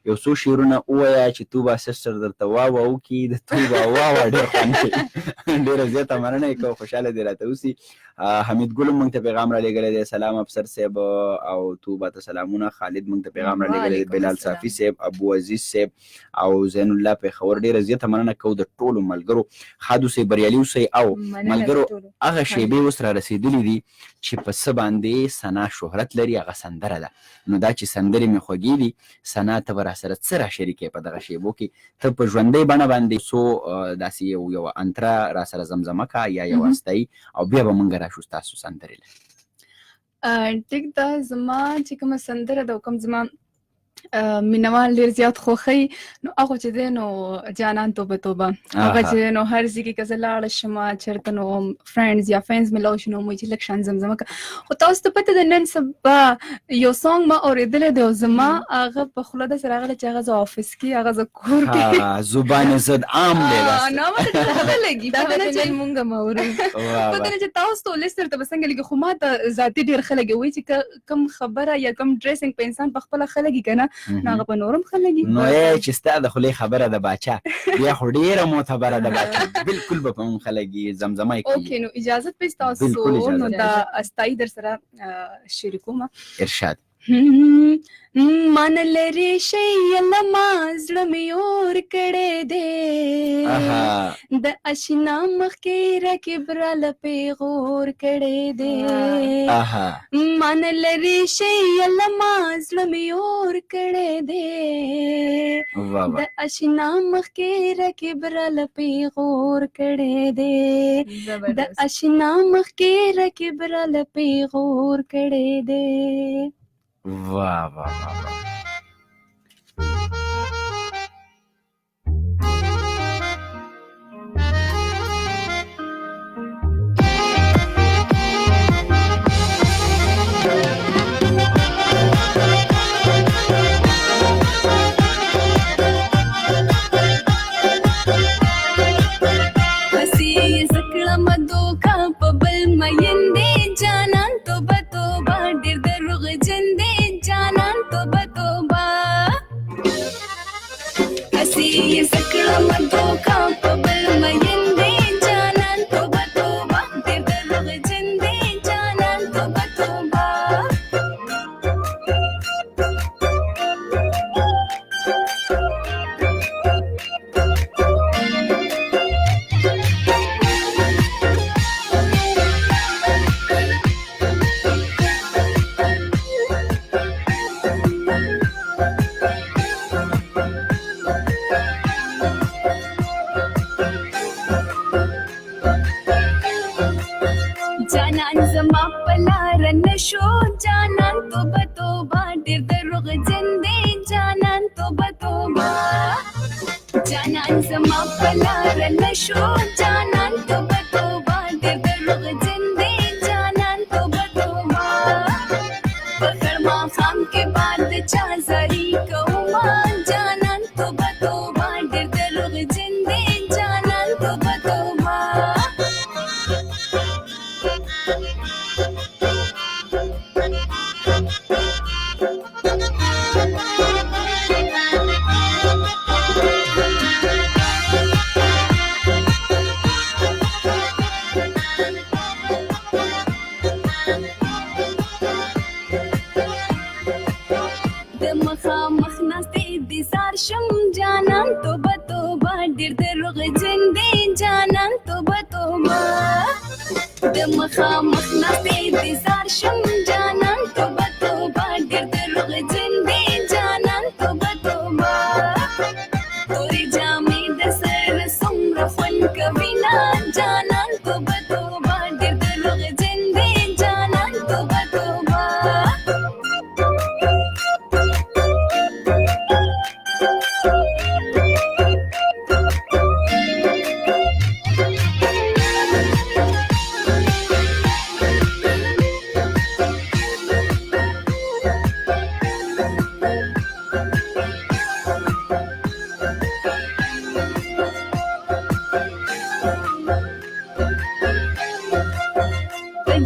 یو څو شعرونه ووایه چې توبه سسټر درته واوه وکړي د توبه واوه ډېر خوند کوي ډېره زیاته مننه یې کوو خوشحاله دې راته اوسي حمید ګل هم موږ ته پیغام را لېږلی دی سلام افسر صاحب او توبه ته سلامونه خالد موږ ته پیغام را لېږلی دی بلال صافي صاحب ابو عزیز صاحب او زین الله پېښور ډېره زیاته مننه کوو د ټولو ملګرو ښاد اوسئ بریالي اوسئ او ملګرو هغه شیبې اوس را رسېدلي دي چې په څه باندې سنا شهرت لري هغه سندره ده نو دا چې سندرې مې خوږې دي سنا ته به راسره څه را شریکې په دغه شیبو کې ته په ژوندۍ بڼه باندې څو داسې یو انتره راسره زمزمه کا یا یو استایي او بیا به موږ راشو ستاسو سندرې له
ټیک ده زما چې کومه سندره ده کوم زما مینوال ډیر زیات خوښي نو هغه چې دی نو جانان توبه توبه هغه چې نو هر ځای کې که زه لاړه شم چېرته نو فرینډز یا فرینډز مې لاړ شي نو موږ چې لږ شان زمزمه کوه. خو تاسو ته پته ده نن سبا یو سانګ ما اورېدلی دی او زما هغه په خوله داسې راغلی چې هغه زه آفس کې هغه زه کور کې
زبان زد عام دی
نه ماته څه لګي
دا
پته نه
به
چې
مونږ ما اورو
پته نه چې تاسو ته ولس درته به څنګه لګي خو ما ته ذاتي ډېر ښه لګي وایي چې کوم خبره یا کوم ډریسنګ په انسان په خپله ښه لګي که نه نو هغه په نورم ښه لګي.
نو چې ستا د خولې خبره د باچا بیا خو ډېره معتبره د باچا بالکل به په مونږ ښه لګي زمزمه یې کوي.
اوکې نو اجازت به
بالکل
ستاسو
اجازت
نو
دی.
دا استایي در سره شریکوم.
ارشاد
من لري شي لما زړه مې اور کړی دی د اشنا مخ کې رکب را لپې غور کړی دی من لري شي لما زړه مې اور کړی دی د اشنا مخ کې رکب را لپې غور کړی دی د اشنا مخ کې رکب را لپې غور کړی دی.
واه واه واه واه.
हसी सकड़ा मदो का पबल मयंदे जानन तोबा तोबा डिर दरुग जंदे जानन तोबा तोबा हसी सकड़ा मदो का पबल मयंदे जानन तोबा तोबा डिर दरुग जंदे जानन तोबा तोबा. जानन जमा पलार नशो जानन तोबा तोबा डिर दरुग जंदे जानन तोबा तोबा जानन जमा पलार नशो जानन तोबा तोबा डिर दरुग जंदे जानन तोबा तोबा पकड़ माफाम के बाद चाजरी कौमा जानन तोबा तोबा डिर दरुग जंदे जानन तोबा तोबा. شم جانان توبه توبه ډېر دروغ جن دی جانان توبه توبه د مخامخ ناستې انتظار شم جانان توبه توبه ډېر دروغ جن دی جانان توبه توبه تورې جامې د سر څومره خوند کوي نه جانان توبه توبه ډېر دروغ جن دی جانان توبه توبه.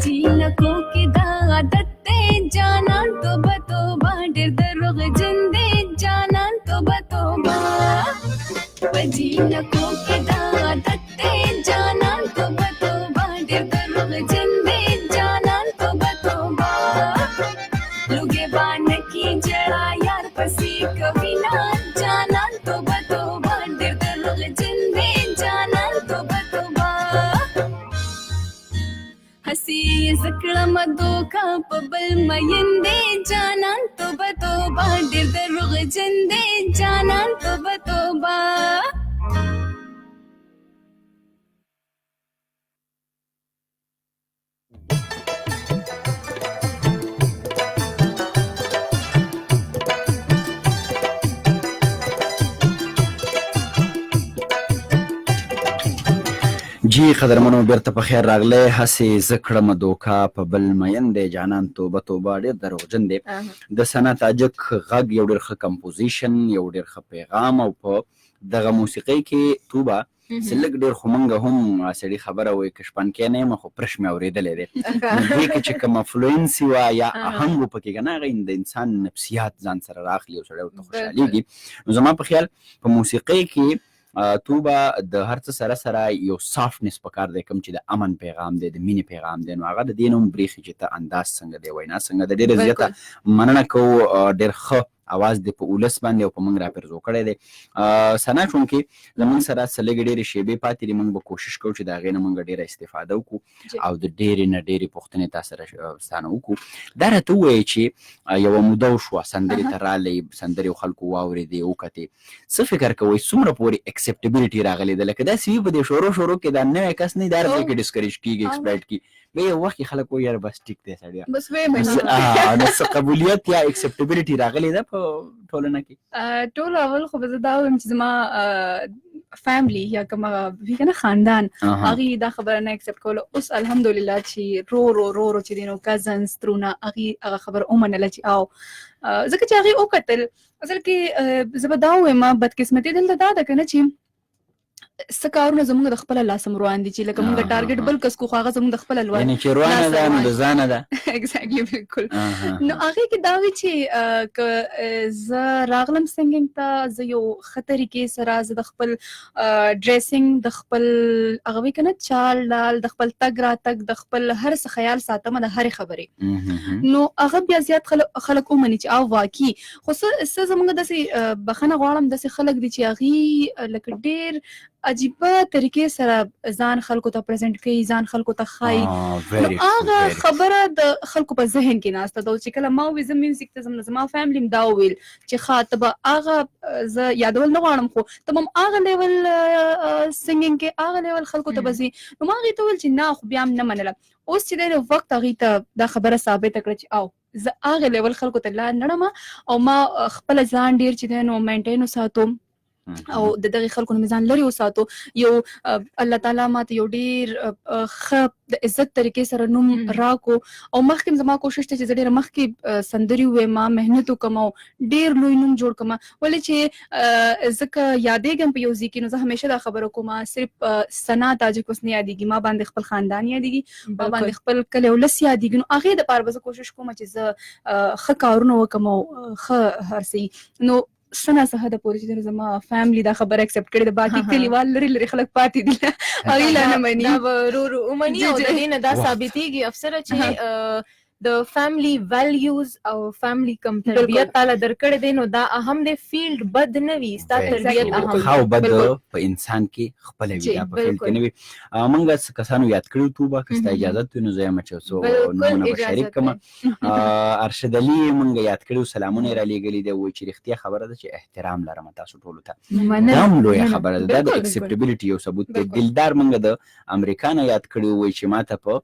जीनको की दादत ते जानन तोबा तोबा ढेर दरोग जिंदे जानन तोबा तोबा जीनको की दादत ते जानन तोबा तोबा ढेर दरोग जिंदे जानन तोबा तोबा लुगे बान की जड़ा यार पसी कभी ना जानन तोबा तोबा ढेर दरोग जिंदे जानन तोबा तोबा हसी सकड़ा मदो का पबल मयंदे जानन तोबा तोबा ढेर दरोग जंदे जानन तोबा तोबा.
جی قدرمنو بیرته په خیر راغلی. هسې زه کړم دوکه په بل مین دی جانان توبه توبه ډېر دروغجن دی. د ثنا تاجک غږ یو ډېر ښه کمپوزیشن، یو ډېر ښه پیغام، او په دغه موسیقۍ کې توبه چې لږ ډېر خو موږ هم سړي خبره وایي که شپنکی نه یم خو پرش مې اورېدلی دی. نو دې کې چې کومه فلوینسي وه یا آهنګ و پکې که نه هغه د انسان نفسیات ځان سره راخلي او سړی ورته خوشحالېږي. نو زما په خیال په موسیقۍ کې توبه د هر څه سره سره یو سافټنس پکار دی، کوم چې د امن پیغام دی، د مینې پیغام دی، نو هغه د دې نه هم برېښي چې ته انداز څنګه دی، وینا څنګه ده. ډېره زیاته مننه کوو، ډېر ښه اواز دی په اولس باندې او په موږ راپرزو کړی دی. ثنا چونکې زموږ سره څه لږې ډېرې شیبې پاتې دي، موږ به کوشش کوو چې د هغې نه موږ ډېره استفاده وکړو او د ډېرې نه ډېرې پوښتنې تا سره ستانه وکړو. دا راته ووایې چې یوه موده وشوه سندرې ته رالی، سندرې خلکو واورېدې وکتې، څه فکر کوئ څومره پورې اکسپټیبلټي راغلې ده؟ لکه داسې وي په دې شروع کې دا نوی کس نه دا ځای کې ډسکریج کېږي، ایکسپلایټ کېږي، بیا یو وخت کې خلک وایي یاره بس ټیک دی سړیه،
بس ویې مني.
نو څه قبولیت یا اکسپټیبلټي راغلې ده په ټولنه کې؟
ټول اول خو به زه دا وایم چې زما فیملی یا کومه وي که نه خاندان هغې دا خبره نه اکسپټ کوله. اوس الحمدلله چې رو رو چې دی نو کزنس ترونه هغې هغه خبره ومنله چې او ځکه چې هغې وکتل. اصل کې زه به دا ووایم بدقسمتي دلته دا ده که نه چې څه کارونه زموږ د خپله لاسه روان دي چې لکه موږ ټارګېټ بل کس کو خو هغه زموږ د خپله
یعنې چې روانه ده نو د ځانه ده.
ایګزیکټلی بالکل. نو هغې کې دا وي چې که زه راغلم سنګینګ ته، زه یو ښه طریقې سره زه د خپل ډریسنګ، د خپل هغه وي که نه چال ډال، د خپل تګ راتګ، د خپل هر څه خیال ساتمه د هرې خبرې، نو هغه بیا زیات خلک ومني چې او واقعي. خو څه زموږ داسې بخښنه غواړم داسې خلک دي چې هغې لکه ډېر عجیبه طریقې سره ځان خلکو ته پرزنټ کوي، ځان خلکو ته ښایي. نو هغه خبره د خلکو په ذهن کې ناسته ده. چې کله ما وویل زه میوزیک ته ځم، زما فیملي هم دا وویل چې ښه ته به هغه زه یادول نه غواړم خو ته به هم هغه لیول سنګینګ کې هغه لیول خلکو ته به ځي. نو ما هغې ته وویل چې نه خو بیا هم نه منله. اوس چې دی نو وخت هغې ته دا خبره ثابته کړه چې او زه هغې لیول خلکو ته لار نه ړم او ما خپله ځان ډېر چې دی نو مینټین وساتو او د دغې خلکو نه مې ځان لرې وساتو. یو الله تعالی ماته یو ډېر ښه د عزت طریقې سره نوم راکو او مخکې هم زما کوشش ته چې زه ډېره مخکې سندرې ووایم، ما محنت وکړم او ډېر لوی نوم جوړ کړم. ولې چې زه که یادېږم په یو ځای کې نو زه همیشه دا خبره کوم صرف ثنا تاجک اوس نه یادېږي، ما باندې خپل خاندان یادېږي، ما باندې خپل کلی ولس یادېږي. نو هغې دپاره به زه کوشش کوم چې زه ښه کارونه وکړم او ښه هر څه. نو څه ناڅه حده پورې چې زما فیملي دا خبره اکسپټ کړې ده، باقي کلیوال لرې لرې خلک پاتې دي هغې لا نه مني.
دا به ورو ورو ومني او د دې نه دا ثابتېږي افسره چې د فیملی ویلیوز او فیملی کوم تربیت تعالی درکړی دی نو دا اهم دی. فیلډ بد نه وي، ستا تربیت اهم دی.
ښه او بد په انسان کې خپله وي، دا په فیلډ کې نه وي. موږ څه کسانو یاد کړي توبه که ستا اجازت وي نو زه یم چې څو نومونه به شریک کړم. ارشد علي موږ یاد کړي، سلامونه یې رالیږلي دی، وایي چې رښتیا خبره ده چې احترام لرم تاسو ټولو ته. دا هم لویه خبره ده، دا د اکسپټیبلټي یو ثبوت دی. دلدار موږ د امریکا نه یاد کړي، وایي چې ما ته په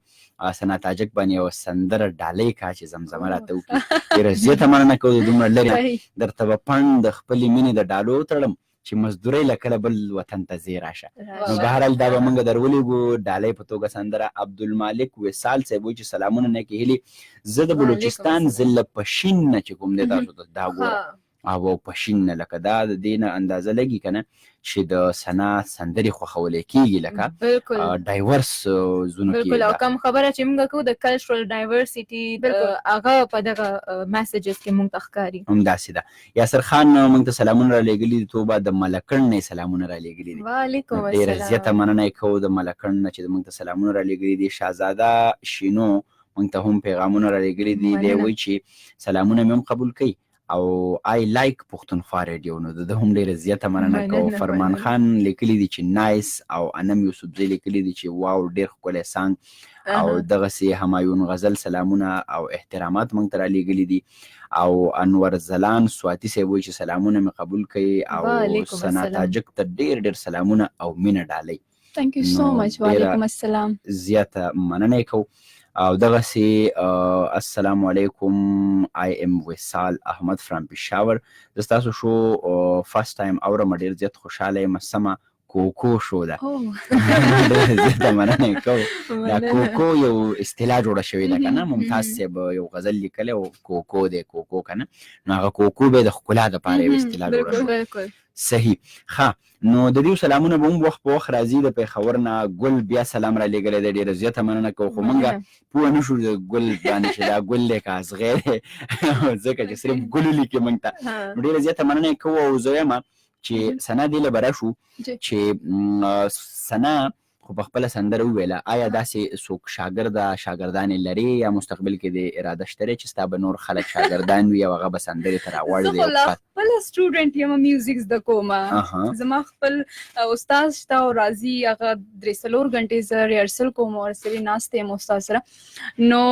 ثنا تاجک باندې یوه سندره ډالۍ کا چې زمزمه راته وکړي. ډېره زیاته مننه کوو د دومره لرې درته به پڼ د خپلې مینې د ډالو وتړم چې مزدورۍ له کله بل وطن ته ځې راشه. نو بهرحال دا به موږ در ولېږو ډالۍ په توګه سندره. عبدالمالک وصال صاحب وایي چې سلامونه نه کې هیلې، زه د بلوچستان ضلع پشین نه چې کوم دی تاسو ته دا ګوره او پشین نه، لکه دا د دې نه اندازه لګي که نه چې د ثنا سندرې خوښولی کېږي لکه ډایورس زونو کې.
بالکل. او کم خبره چې موږ کوو د کلچرل ډایورسټي هغه په دغه میسیجز کې موږ ته ښکاري.
همداسې ده. یاسر خان موږ ته سلامونه رالیږلي دي، توبه د ملکڼ نه یې سلامونه رالیږلي دي.
وعلیکم السلام.
ډېره زیاته مننه یې کوو د ملکڼ نه چې موږ ته سلامونه رالیږلي دي. شهزاده شینو موږ ته هم پیغامونه رالیږلي دي، دی وایي چې سلامونه مې هم قبول کوي او آی لایک پښتونخوا ریډیو. نو د ده هم ډېره زیاته مننه کوو. فرمان خان لیکلي دي چې نایس، او انم یوسفزی لیکلي دي چې واو ډېر ښکلی سانګ، او دغسې همایون غزل سلامونه او احترامات موږ ته رالیږلي دي. او انور زلان سواتی صاحب وایي چې سلامونه مې قبول کوي او ثنا تاجک ته ډېر ډېر سلامونه او مینه ډالۍ.
تhank you so much. وعلیکم السلام.
زیاته مننه یې کوو. او دغسې السلام علیکم، آی ام وصال احمد فرام پېښور. زه ستاسو شو فرست ټایم اورم، ډېر زیات خوشحاله یم. سمه کوکو شو ده.
او
زه مننه کوم. دا کوکو یو اصطلاح جوړه شوې ده که نه، ممتاز صاحب یو غزل لیکلی او کوکو دی کوکو که نه، نو هغه کوکو به د ښکلا دپاره یو اصطلاح جوړه شوه.
بالکل
صحیح. ښه نو د دې سلامونه به هم وخت په وخت راځي. د پېښور نه ګل بیا سلام را لېږلی دی، ډېره زیاته مننه کوو، خو موږ پوه نه شو د ګل باندې چې دا ګل دی که اصغی دی ځکه چې صرف ګل لیکي موږ ته. نو ډېره زیاته مننه یې کوو. او زه یم چې ثنا دې له بره شو چې ثنا خو په خپله سندره وویله، آیا داسې څوک شاګرده شاګردانې لرې یا مستقبل کې د اراده شته دی چې ستا به نور خلک شاګردان وي او هغه به سندرې ته راغواړي؟
زه خو لا خپل سټوډنټ یم، میوزیک زده کوم. زما خپل استاد شته او راځي، هغه 3-4 غنټې زه ریهرسل کوم او ورسره ناست یم استاد سره. نو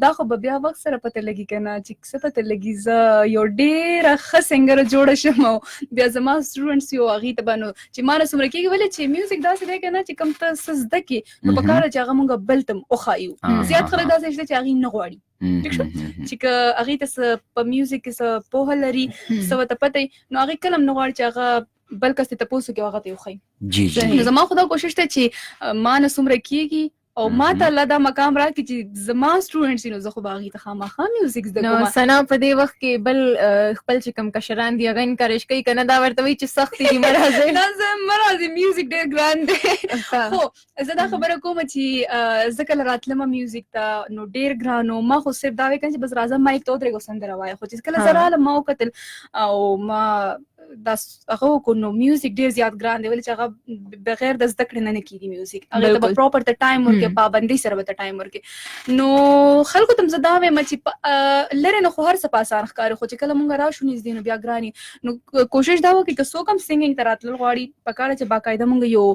دا خو به بیا وخت سره پته لګي که نه چې څه پته لګي زه یو ډېره ښه سنګره جوړه شم او بیا زما سټوډنټس یو هغې ته به نو چې ما نه څومره کېږي ولې چې میوزیک داسې دی که نه چې کوم ته څه زده کړي نو په کار چې هغه موږ بل ته وښایو. زیات خلک داسې شته چې هغې نه غواړي ٹھیک شو چې که هغې ته څه په میوزیک کې څه پوهه لري، څه ورته پته وي، نو هغې کله هم نه غواړي چې هغه بل کس ته تپوس وکړي او هغه ته یې وښایي. نو زما خو دا کوشش دی چې ما نه څومره کېږي او ما ته الله دا مقام راکړي چې زما سټوډنټس نو زه خو به هغې ته خامخا میوزیک زده کوم.
نو ثنا په دې وخت کې بل خپل چې کوم کشران دي هغه انکریج کوي که نه، دا ورته وایي چې سخت دي مه راځئ؟
نه زه مه راځئ، میوزیک ډېر ګران دی. خو زه دا خبره کوم چې زه کله راتلمه میوزیک ته نو ډېر ګران و، ما خو صرف دا وایي کنه چې بس راځه مایک ته ودرېږه سندره وایه. خو چې کله زه رالم ما وکتل او ما دا هغه وکړو نو میوزیک ډېر زیات ګران دی، ولې چې هغه بغیر د زده کړې نه کېږي میوزیک. هغې ته به پراپر ته ټایم ورکړې، پابندۍ سره به ته ټایم ورکړې. نو خلکو ته هم زه دا وایم چې لرې نه خو هر څه په اسان ښکاري، خو چې کله مونږ راشو نږدې نو بیا ګران وي. نو کوشش دا وکړي که څوک هم سنګینګ ته راتلل غواړي په کار چې باقاعده مونږ یو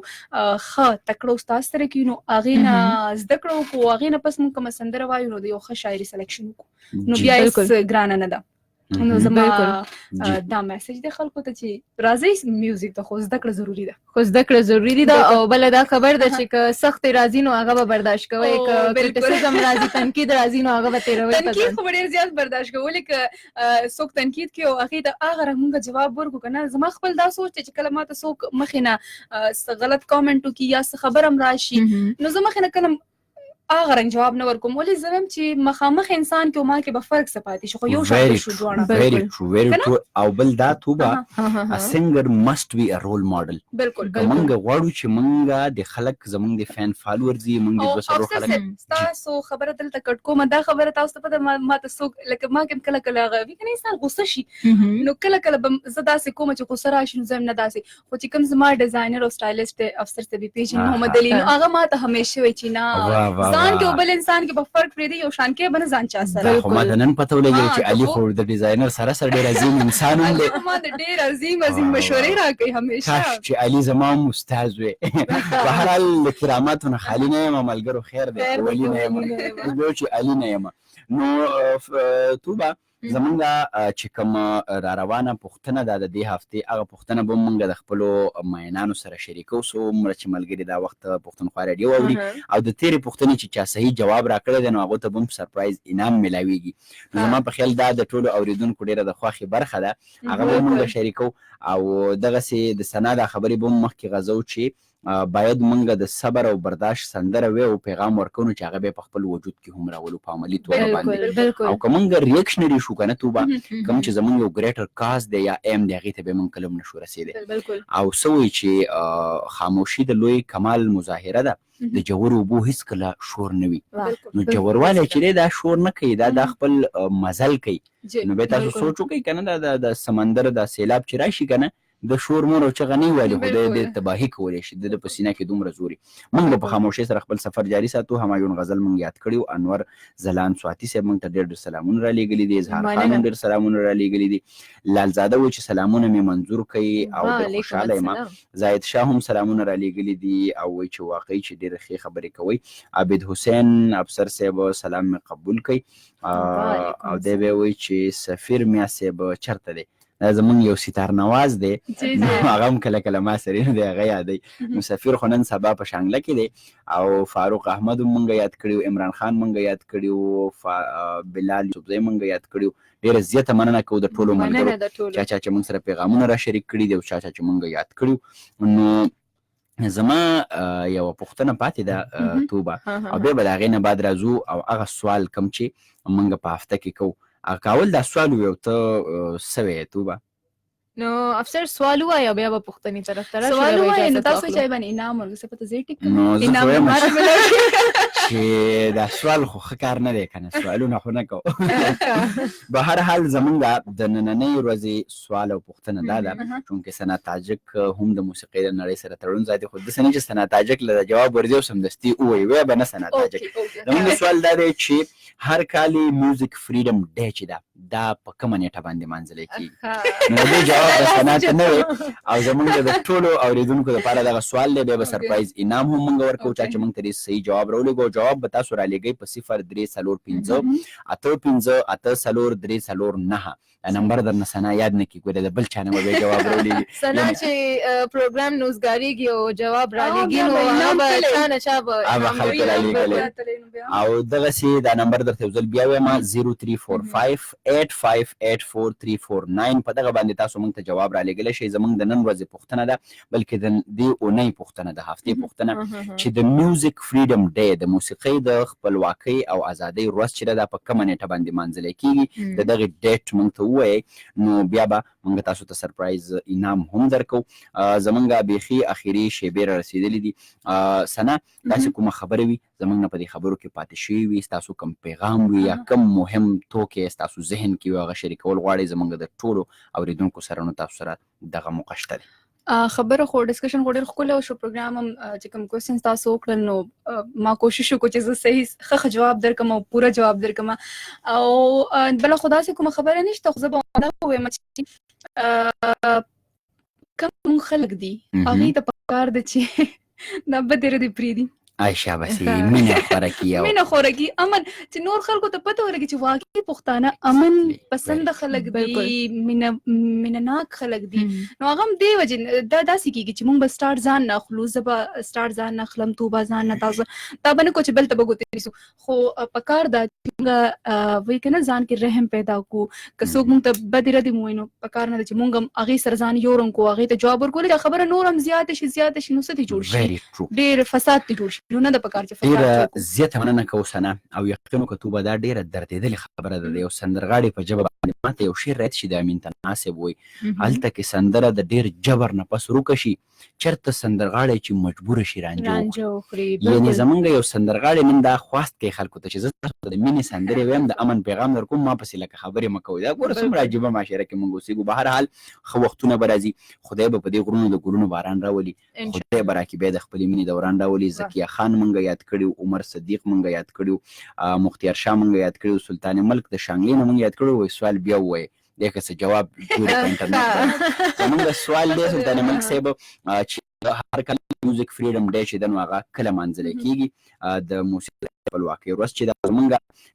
ښه تکړه استاد سره کړي، نو هغې نه زده کړه وکړو، هغې نه پس مونږ کومه سندره وایو نو د یو ښه شاعري سلیکشن وکړو، نو بیا هېڅ ګرانه نه ده. نو زما دا میسج دی خلکو ته چې راځئ میوزیک ته، خو زده کړه ضروري ده.
خو زده کړه ضروري ده. او بله دا خبر ده چې که سخت راځي نو هغه به برداشت کوئ، که کریټیسزم راځي تنقید راځي نو هغه به تېروئ.
تنقید خو به ډېر زیات برداشت کوو، ولې که څوک تنقید کوي او هغې ته هغه رنګ مونږ جواب ورکړو که نه. زما خپل دا سوچ دی چې کله ما ته څوک مخې نه څه غلط کامنټ وکړي یا څه خبر هم راشي نو زه مخې نه کله هغه رنګ جواب نه ورکوم، ولې زه وایم چې مخامخ انسان کې او ما کې به فرق څه پاتې شي، خو یو شان شو دواړه.
very true. او بل دا توبه a singer must be a role model.
بالکل
که موږ غواړو چې موږ د خلک زموږ د فین فالوورز یې موږ د 200 خلک
تاسو خبره دلته کټ کوم، دا خبره تاسو ته پته ما ته څوک لکه ما کوم کله کله هغه وي کنه انسان غوسه شي نو کله کله زه داسې کوم چې غوسه راشي نو زه نه داسې، خو چې کوم زما ډیزاینر او سټایلیست افسر ته به پیژنې محمد علي نو هغه ما ته همیشه وایي چې نه ځان کې بل انسان کې په فرق پرې دی، یو شان کې بنه ځان چا سره.
خو ما ته نن پته ولګي چې علي خو د ډیزاینر سره ډېر عظیم انسان هم دی،
ما د ډېر عظیم مشورې راکوي همیشه.
کاش چې علي زما استاد وي. په هر حال له کراماتو نه خالي نه یم، ملګرو خیر دی، ولي نه یم زه چې علي نه یم. نو توبه زمونږ چې کوم را روانه پوښتنه ده د دې هفتې، هغه پوښتنه به مونږ د خپلو مینانو سره شریکو، څومره چې ملګري دا وخت پښتونخوا راډیو اوري او د تېرې پوښتنې چې چا صحیح جواب راکړی دی نو هغو ته به هم سرپرایز انعام میلاویږي. نو زما په خیال دا د ټولو اوریدونکو ډېره د خوښې برخه ده، هغه به مونږ شریکو. او دغسې د ثنا دا خبرې به هم مخکې غځو چې باید مونږ د صبر او برداشت سندره وی او پیغام ورکو چې هغه به په خپل وجود کې هم راولو په عملي توګه باندې. او که مونږ ریاکشنري شو که نه توبه کوم چې زمونږ یو ګریټر کاز دی یا ایم دی هغې ته به مونږ کله هم نشو رسېدی. او څه وایي چې خاموشي د لوی کمال مظاهره ده، د جوور اوبو هیڅکله شور نه وي. نو جووروالی چې دی دا شور نه کوي، دا خپل مزل کوي. نو بیا تاسو سوچ وکړئ که نه د سمندر د سیلاب چې راشي که نه د شور مور او چغه نه ویلي، خو د تباهي کولی شي، د په سینه کې دومره زوري. موږ به په خاموشۍ سره خپل سفر جاري ساتو. همایون غزل موږ یاد کړي، انور زلان سواتي صاحب موږ ته ډېر سلامونه رالیږلي دي، اظهار خان هم ډېر سلامونه رالیږلي دي، لالزاده وایي چې سلامونه مې منظور کوي او ډېر خوشحاله یم. زاید شاه هم سلامونه رالیږلي دي او وایي چې واقعي چې ډېرې ښې خبرې کوئ. عابد حسین افسر صاحب سلام مې قبول کوي او دی به وایي چې سفیر میا صاحب چېرته دی؟ دا زمونږ یو ستار نواز دی، هغه هم کله کله ما سره نه دی هغه یادوي. نو سفیر خو نن سبا په شانګله کې دی او فاروق احمد هم مونږ یاد کړي، عمران خان مونږ یاد کړي، بلال یوسفزی مونږ یاد کړي. ډېره زیاته مننه کوو د ټولو ملګرو چا چې مونږ سره پیغامونه را شریک کړي دي او چا چې مونږ یاد کړي. نو زما یوه پوښتنه پاتې ده توبه، او بیا به د هغې نه بعد راځو او هغه سوال کوم چې موږ په هفته کې کوو هغه کول دا سوال ویو ته څه ویې توبه؟
نو افسر سوال ووایه بیا به پوښتنې طرف ته راشو،
سوال
بیا به
ووایه
اجازت
نو تاسو
واخلو.
چای باندې انعام ورکړو څه پته زه یې ټیک
نو
کړم
زه
انعام
خو یم
ماته ملاوي.
چې دا سوال خو ښه کار نه دی که نه، سوالونه خو نه کوو. به هر حال زمونږ د نننۍ ورځې سوال او پوښتنه دا ده چونکې سنا تاجک هم د موسیقۍ د نړۍ سره تړون ساتي، خو داسې نه چې سنا تاجک له جواب ورځي او سمدستي ووایي ویې به نه سنا تاجک. زمونږ سوال دا دی چې هر کال یې میوزیک فریډم ډے چې ده دا په کومه نیټه باندې مانځلی کېږي؟ نو د دې جواب به سنا ته نه وي او زمونږ د ټولو اورېدونکو دپاره دغه سوال دی. بیا به سرپرایز انعام هم موږ ورکوو چا چې موږ ته ډېر صحیح جواب راولېږو. جواب به تاسو رالیږئ په 0345 دا نمبر درنه سنا یاد نه کېږي، د بل چا نه به بیا جواب راولېږي.
سنا چې پروګرام نوزګارېږي او جواب رالیږي نو هغه به چا نه چا به
هغه خلک رالیږلی. او دغسې دا نمبر درته یو ځل بیا وایم 0345858439 په دغه باندې تاسو موږ ته جواب رالیږلی شئ. زموږ د نن ورځې پوښتنه ده بلکې د دې اونۍ پوښتنه د هفتې پوښتنه چې د میوزیک فریډم ډے د موسیقۍ د خپلواکۍ او ازادۍ ورځ چې ده دا په کومه نیټه باندې مانځلی کېږي د دغې ډیټ موږ ته ووایئ نو بیا به موږ تاسو ته سرپرایز انعام هم درکو. زمونږ بیخي اخري شیبې را رسېدلي دي. سنا داسې کومه خبره وي زمونږ نه په دې خبرو کې پاتې شوي وي، ستاسو کوم پیغام وي یا کوم مهم توکی ستاسو ذهن کې وي هغه شریکول غواړئ زمونږ د ټولو اورېدونکو سره، نو تاسو سره دغه موقع شته دی.
خبره خو ډسکشن خو ډېر ښکلی وشو. پروګرام هم چې کوم کوېسچنز تاسو وکړل نو ما کوشش وکړو چې زه صحیح ښه جواب درکړم او پوره جواب درکړم. او بله خو داسې کومه خبره نشته، خو زه به دا ووایم چې کوم خلک دي هغوی ته پکار ده چې دا بدې ردې پرېږدي،
شاباسي مینه خوره کړي او
مینه خوره کړي، امن چې نور خلکو ته پته ولګي چې واقعي پښتانه امن پسنده خلک دي، مینه ناک خلک دي. نو هغه هم دې وجې دا داسې کېږي چې موږ به سټارټ ځان نه اخلو، زه به سټارټ ځان نه اخلم، تو به ځان نه، تاسو دا به نه کوو چې بل ته به ګوتې نیسو. خو پکار ده چې موږ وایي که نه ځان کې رحم پیدا کړو. که څوک موږ ته بدې ردې ووایي نو پکار نه ده چې موږ هم هغې سره ځان یورم کړو، هغې ته جواب ورکړو. دا خبره نور هم زیاته شي نو څه دې جوړ شي، ډېر فساد دې جوړ شي. نو نه ده پکار چې فساد
ډېره زیاته مننه کوو سنا. او یقین وکړه توبه دا ډېره دردېدلې خبره ده. د یو سندرغاړي په ژبه باندې ماته یو شعر رایت شي د امین تناسب وایي هلته کې سندره د ډېر جبر نه پس روکه شي چېرته سندرغاړی چې مجبوره شي رانجه وکړي. یعنې زمونږ یو سندرغاړی نن دا خواست کوي خلکو ته چې زه تاسو ته د مینې سندرې ویم د امن پیغام درکوم، ما پسې لکه خبرې مه کوئ. دا ګوره څومره عجیبه معاشره کې موږ اوسېږو. به هر حال ښه وختونه به راځي، خدای به په دې غرونو د ګلونو باران راولي، خدای به راکړي بیا د خپلې مینې دوران راولي. ذکیه خان موږ یاد کړي، عمر صدیق موږ یاد کړي، مختیار شاه موږ یاد کړي، سلطان ملک د شانګلې نه موږ یاد کړي. وایي سوال بیا ووایي دی که څه جواب ګوري په انټرنټ باندې. زموږ سوال دی سلطان ملک صاحب چې هر کله میوزیک فریډم ډے چې ده نو هغه کله مانځلی کېږي د موسیقۍ خپلواکۍ ورځ چې ده. زمونږ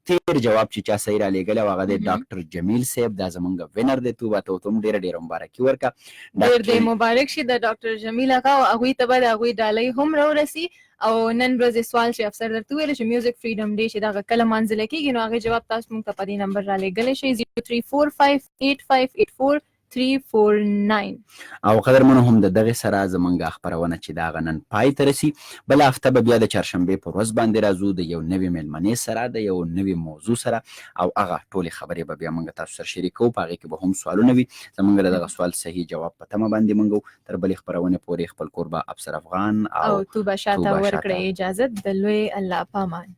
تېر جواب چې چا صحیح رالیږلی او هغه دی ډاکټر جمیل صاحب، دا زمونږ وینر دی. توبه ته ورته هم ډېره مبارکي ورکړه.
ډېر مبارک شي د ډاکټر جمیل اکا او هغوی ته به د هغوی ډالۍ هم راورسي. او نن ورځې سوال چې افسر درته وویل چې میوزیک فریډم ډے چې دغه کله مانځلی کېږي نو هغې جواب تاسو موږ ته په دې نمبر رالیږلی شئ 0345858439.
او قدرمنو هم د دغې سره زمونږ خپرونه چې د هغه نن پای ته رسي. بله هفته به بیا د چهارشنبې په ورځ باندې راځو د یو نوي میلمنې سره د یو نوي موضوع سره او هغه ټولې خبرې به بیا موږ تاسو سره شریکوو. په هغې کې به هم سوالونه وي. زمونږ د دغه سوال صحیح جواب په تمه باندې موږ تر بلې خپرونې پورې خپل کوربه افسر افغان او
توبه شاته ورکړئ اجازت د لوی الله پامان.